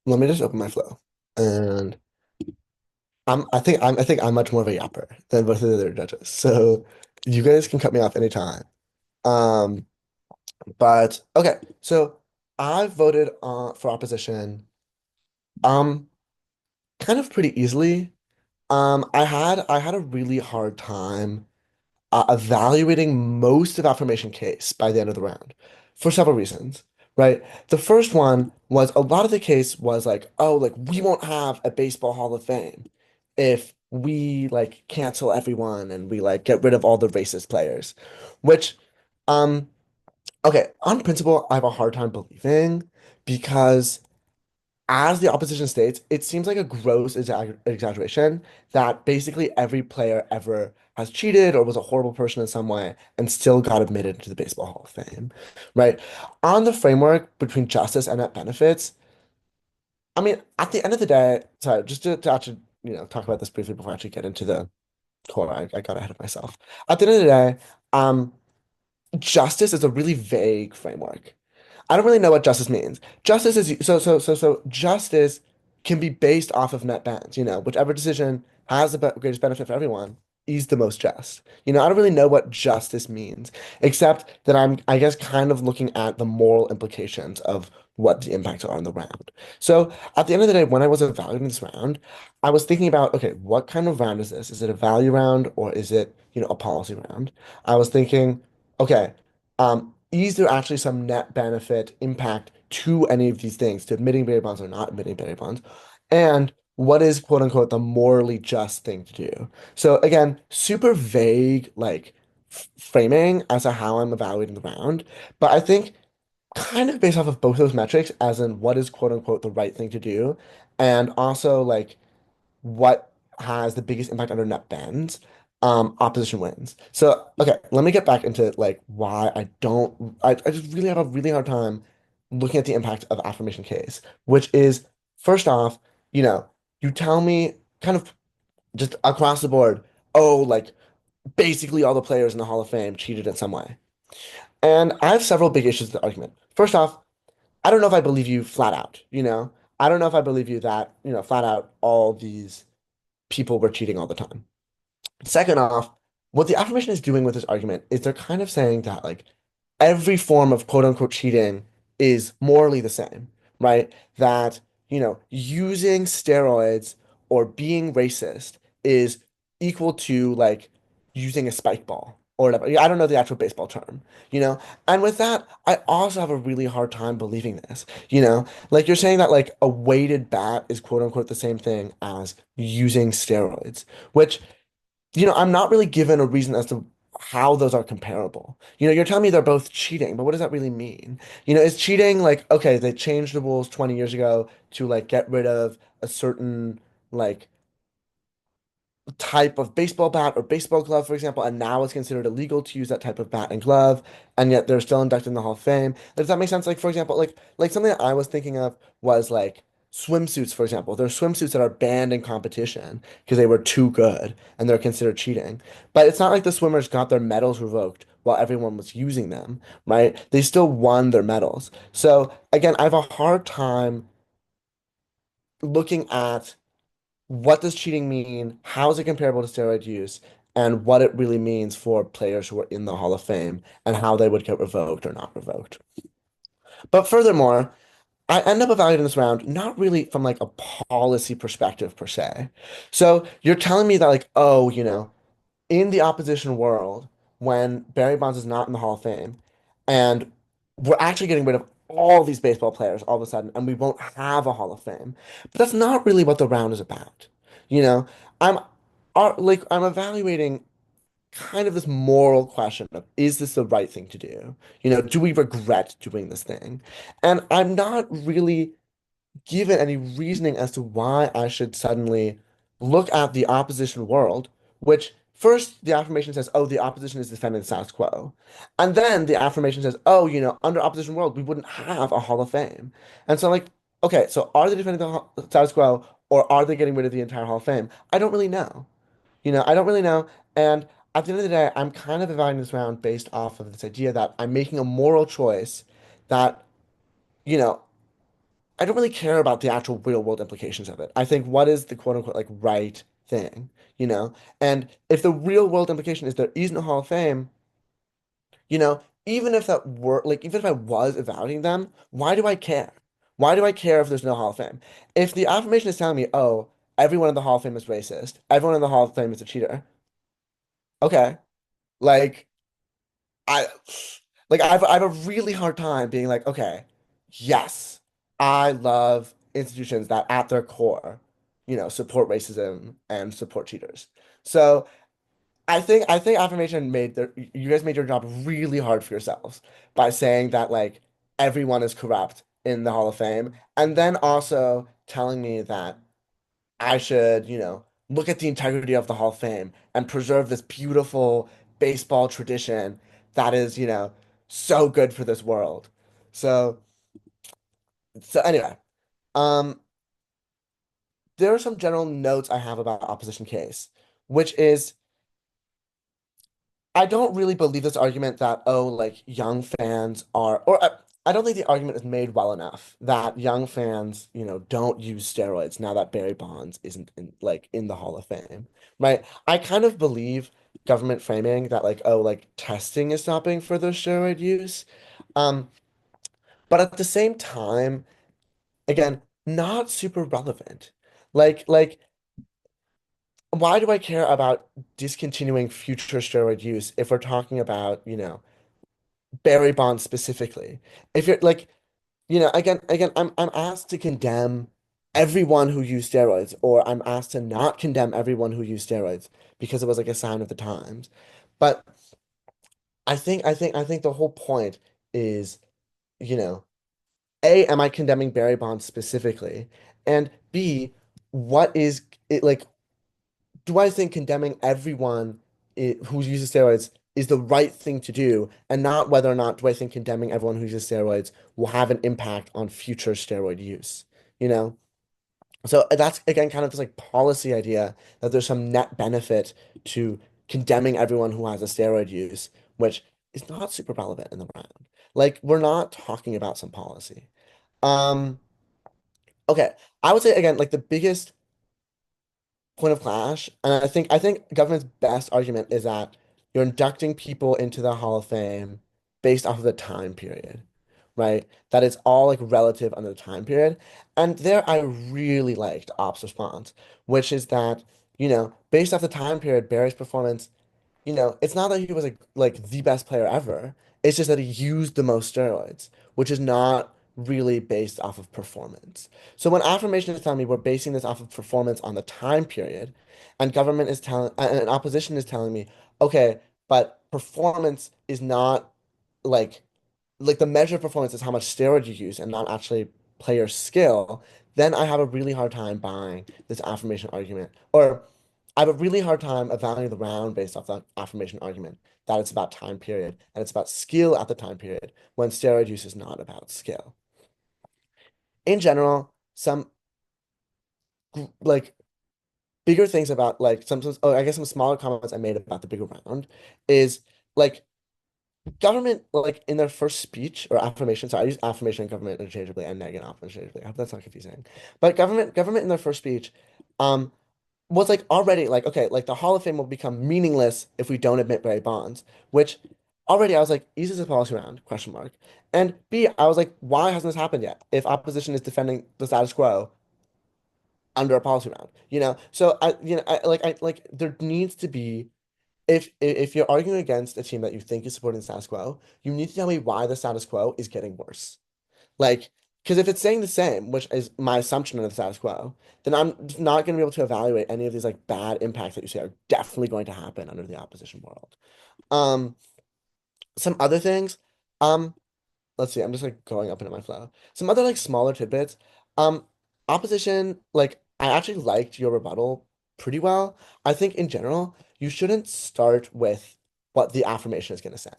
let me just open my flow. And I think I'm much more of a yapper than both of the other judges. So you guys can cut me off anytime. Um, but okay, so I voted for opposition kind of pretty easily. I had a really hard time evaluating most of affirmation case by the end of the round for several reasons, right? The first one was a lot of the case was like, oh, like we won't have a baseball Hall of Fame if we like cancel everyone and we like get rid of all the racist players, which, okay, on principle, I have a hard time believing because as the opposition states, it seems like a gross exaggeration that basically every player ever has cheated or was a horrible person in some way and still got admitted to the Baseball Hall of Fame, right? On the framework between justice and net benefits, I mean, at the end of the day, sorry, just to actually, talk about this briefly before I actually get into the core, I got ahead of myself. At the end of the day, justice is a really vague framework. I don't really know what justice means. Justice is so justice can be based off of net bans, whichever decision has the greatest benefit for everyone is the most just. I don't really know what justice means, except that I guess, kind of looking at the moral implications of what the impacts are on the round. So at the end of the day, when I was evaluating this round, I was thinking about, okay, what kind of round is this? Is it a value round or is it, a policy round? I was thinking, okay, is there actually some net benefit impact to any of these things, to admitting Barry bonds or not admitting Barry bonds? And what is quote unquote the morally just thing to do? So again, super vague, like framing as to how I'm evaluating the round. But I think kind of based off of both those metrics, as in what is quote unquote the right thing to do, and also like what has the biggest impact under net bans, opposition wins. So, okay, let me get back into like why I just really have a really hard time looking at the impact of affirmation case, which is first off, you know, you tell me kind of just across the board, oh, like basically all the players in the Hall of Fame cheated in some way. And I have several big issues with the argument. First off, I don't know if I believe you flat out. I don't know if I believe you that, flat out all these people were cheating all the time. Second off, what the affirmation is doing with this argument is they're kind of saying that like every form of quote unquote cheating is morally the same, right? That, using steroids or being racist is equal to like using a spike ball or whatever. I don't know the actual baseball term, you know? And with that, I also have a really hard time believing this, Like you're saying that like a weighted bat is quote unquote the same thing as using steroids, which I'm not really given a reason as to how those are comparable. You're telling me they're both cheating, but what does that really mean? Is cheating like, okay, they changed the rules 20 years ago to like get rid of a certain like type of baseball bat or baseball glove, for example, and now it's considered illegal to use that type of bat and glove, and yet they're still inducted in the Hall of Fame. Does that make sense? Like, for example, like something that I was thinking of was like swimsuits, for example. There are swimsuits that are banned in competition because they were too good and they're considered cheating. But it's not like the swimmers got their medals revoked while everyone was using them, right? They still won their medals. So again, I have a hard time looking at what does cheating mean? How is it comparable to steroid use? And what it really means for players who are in the Hall of Fame and how they would get revoked or not revoked. But furthermore, I end up evaluating this round not really from like a policy perspective per se. So you're telling me that like, oh, in the opposition world, when Barry Bonds is not in the Hall of Fame, and we're actually getting rid of all these baseball players all of a sudden, and we won't have a Hall of Fame. But that's not really what the round is about. You know, I'm I'm evaluating kind of this moral question of is this the right thing to do? Do we regret doing this thing? And I'm not really given any reasoning as to why I should suddenly look at the opposition world, which first the affirmation says, oh, the opposition is defending the status quo. And then the affirmation says, oh, under opposition world, we wouldn't have a Hall of Fame. And so like, okay, so are they defending the status quo or are they getting rid of the entire Hall of Fame? I don't really know. I don't really know. And at the end of the day, I'm kind of evaluating this round based off of this idea that I'm making a moral choice that, you know, I don't really care about the actual real world implications of it. I think what is the quote unquote like right thing, you know? And if the real world implication is there isn't a Hall of Fame, even if that were like even if I was evaluating them, why do I care? Why do I care if there's no Hall of Fame? If the affirmation is telling me, oh, everyone in the Hall of Fame is racist, everyone in the Hall of Fame is a cheater, okay. Like I I have a really hard time being like, okay, yes, I love institutions that at their core, support racism and support cheaters. So I think affirmation made you guys made your job really hard for yourselves by saying that like everyone is corrupt in the Hall of Fame, and then also telling me that I should, look at the integrity of the Hall of Fame and preserve this beautiful baseball tradition that is, so good for this world. So, so anyway, um, there are some general notes I have about opposition case, which is I don't really believe this argument that, oh, like young fans are, or I don't think the argument is made well enough that young fans, don't use steroids now that Barry Bonds isn't in the Hall of Fame, right? I kind of believe government framing that like, oh, like testing is stopping further steroid use. Um, but at the same time, again, not super relevant. Like, why do I care about discontinuing future steroid use if we're talking about, Barry Bonds specifically? If you're like, again, I'm asked to condemn everyone who used steroids, or I'm asked to not condemn everyone who used steroids because it was like a sign of the times. But I think the whole point is, you know, A, am I condemning Barry Bonds specifically? And B, what is it like? Do I think condemning everyone who uses steroids is the right thing to do, and not whether or not do I think condemning everyone who uses steroids will have an impact on future steroid use, you know? So that's again kind of this like policy idea that there's some net benefit to condemning everyone who has a steroid use, which is not super relevant in the round. Like we're not talking about some policy. Um, okay, I would say again, like the biggest point of clash, and I think government's best argument is that you're inducting people into the Hall of Fame based off of the time period, right? That it's all like relative under the time period. And there I really liked Op's response, which is that, based off the time period, Barry's performance, it's not that he was like the best player ever. It's just that he used the most steroids, which is not really based off of performance. So when affirmation is telling me we're basing this off of performance on the time period, and government is telling, and opposition is telling me, okay, but performance is not like the measure of performance is how much steroid you use and not actually player skill, then I have a really hard time buying this affirmation argument. Or I have a really hard time evaluating the round based off that affirmation argument that it's about time period and it's about skill at the time period when steroid use is not about skill. In general, some like bigger things about like oh, I guess some smaller comments I made about the bigger round is like government, like in their first speech or affirmation, so I use affirmation and government interchangeably and neg and op interchangeably. I hope that's not confusing. But government in their first speech, um, was like already like, okay, like the Hall of Fame will become meaningless if we don't admit Barry Bonds, which already I was like, is this a policy round? Question mark. And B, I was like, why hasn't this happened yet? If opposition is defending the status quo under a policy round, So I there needs to be if you're arguing against a team that you think is supporting the status quo, you need to tell me why the status quo is getting worse. Like, because if it's saying the same, which is my assumption of the status quo, then I'm just not going to be able to evaluate any of these like bad impacts that you say are definitely going to happen under the opposition world. Um, some other things, um, let's see, I'm just like going up into my flow. Some other like smaller tidbits. Um, opposition, like I actually liked your rebuttal pretty well. I think in general, you shouldn't start with what the affirmation is going to say.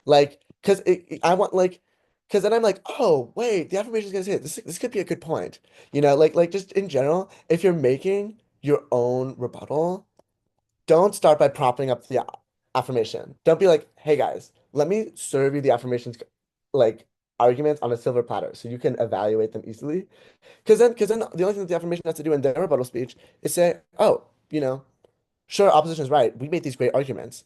Like, because I want like, because then I'm like, oh wait, the affirmation is going to say this could be a good point. Like just in general, if you're making your own rebuttal, don't start by propping up the affirmation. Don't be like, hey guys, let me serve you the affirmations like arguments on a silver platter so you can evaluate them easily. Because then the only thing that the affirmation has to do in their rebuttal speech is say, oh, sure, opposition is right. We made these great arguments.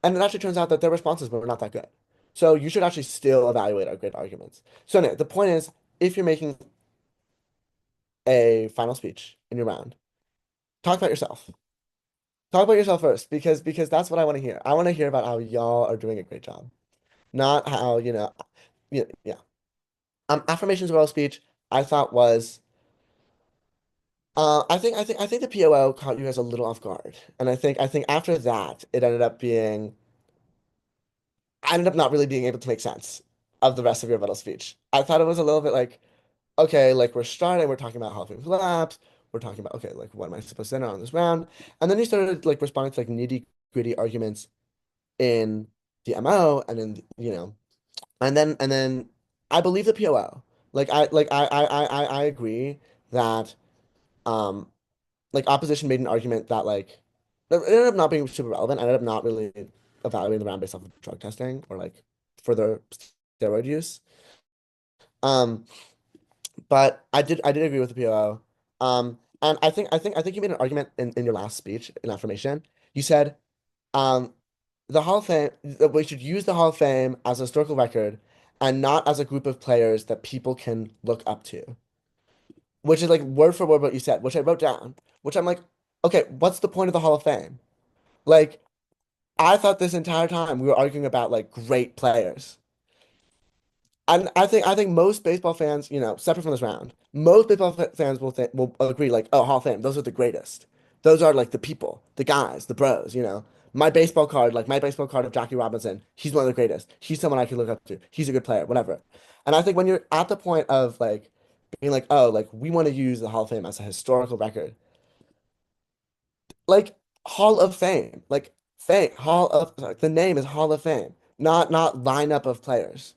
And it actually turns out that their responses were not that good. So you should actually still evaluate our great arguments. So anyway, the point is, if you're making a final speech in your round, talk about yourself. Talk about yourself first, because that's what I want to hear. I want to hear about how y'all are doing a great job, not how, yeah. Affirmations oral speech, I thought was, I think the POO caught you guys a little off guard, and I think after that, it ended up not really being able to make sense. of the rest of your rebuttal speech. I thought it was a little bit like, okay, like we're starting, we're talking about Hall of Fame collapse, we're talking about, okay, like what am I supposed to enter on this round? And then you started like responding to like nitty-gritty arguments in the MO and then, and then I believe the POO. I agree that um like opposition made an argument that like it ended up not being super relevant. I ended up not really evaluating the round based off of drug testing or like further steroid use. Um, but I did agree with the POO. And I think you made an argument in your last speech in affirmation. You said um the Hall of Fame that we should use the Hall of Fame as a historical record and not as a group of players that people can look up to. Which is like word for word what you said, which I wrote down, which I'm like, okay, what's the point of the Hall of Fame? Like, I thought this entire time we were arguing about like great players. And I think most baseball fans, separate from this round, most baseball fans will agree like, oh, Hall of Fame, those are the greatest. Those are like the people, the guys, the bros. My baseball card of Jackie Robinson, he's one of the greatest. He's someone I can look up to. He's a good player, whatever. And I think when you're at the point of like being like, oh, like we want to use the Hall of Fame as a historical record, like Hall of Fame, like fame, sorry, the name is Hall of Fame, not lineup of players,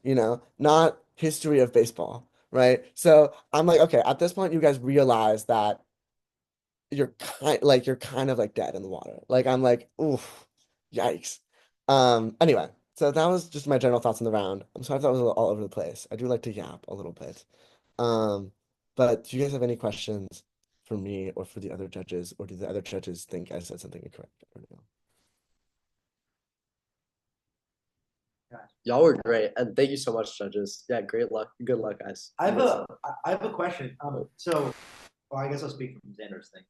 not history of baseball, right? So I'm like, okay, at this point, you guys realize that you're kind of like dead in the water. Like I'm like, oof, yikes. Anyway, so that was just my general thoughts on the round. I'm sorry if that was all over the place. I do like to yap a little bit. Um, but do you guys have any questions for me or for the other judges, or do the other judges think I said something incorrect? I don't know. Y'all were great, and thank you so much, judges. Yeah, great luck. Good luck, guys. I have a question. So, well, I guess I'll speak from Xander's thing.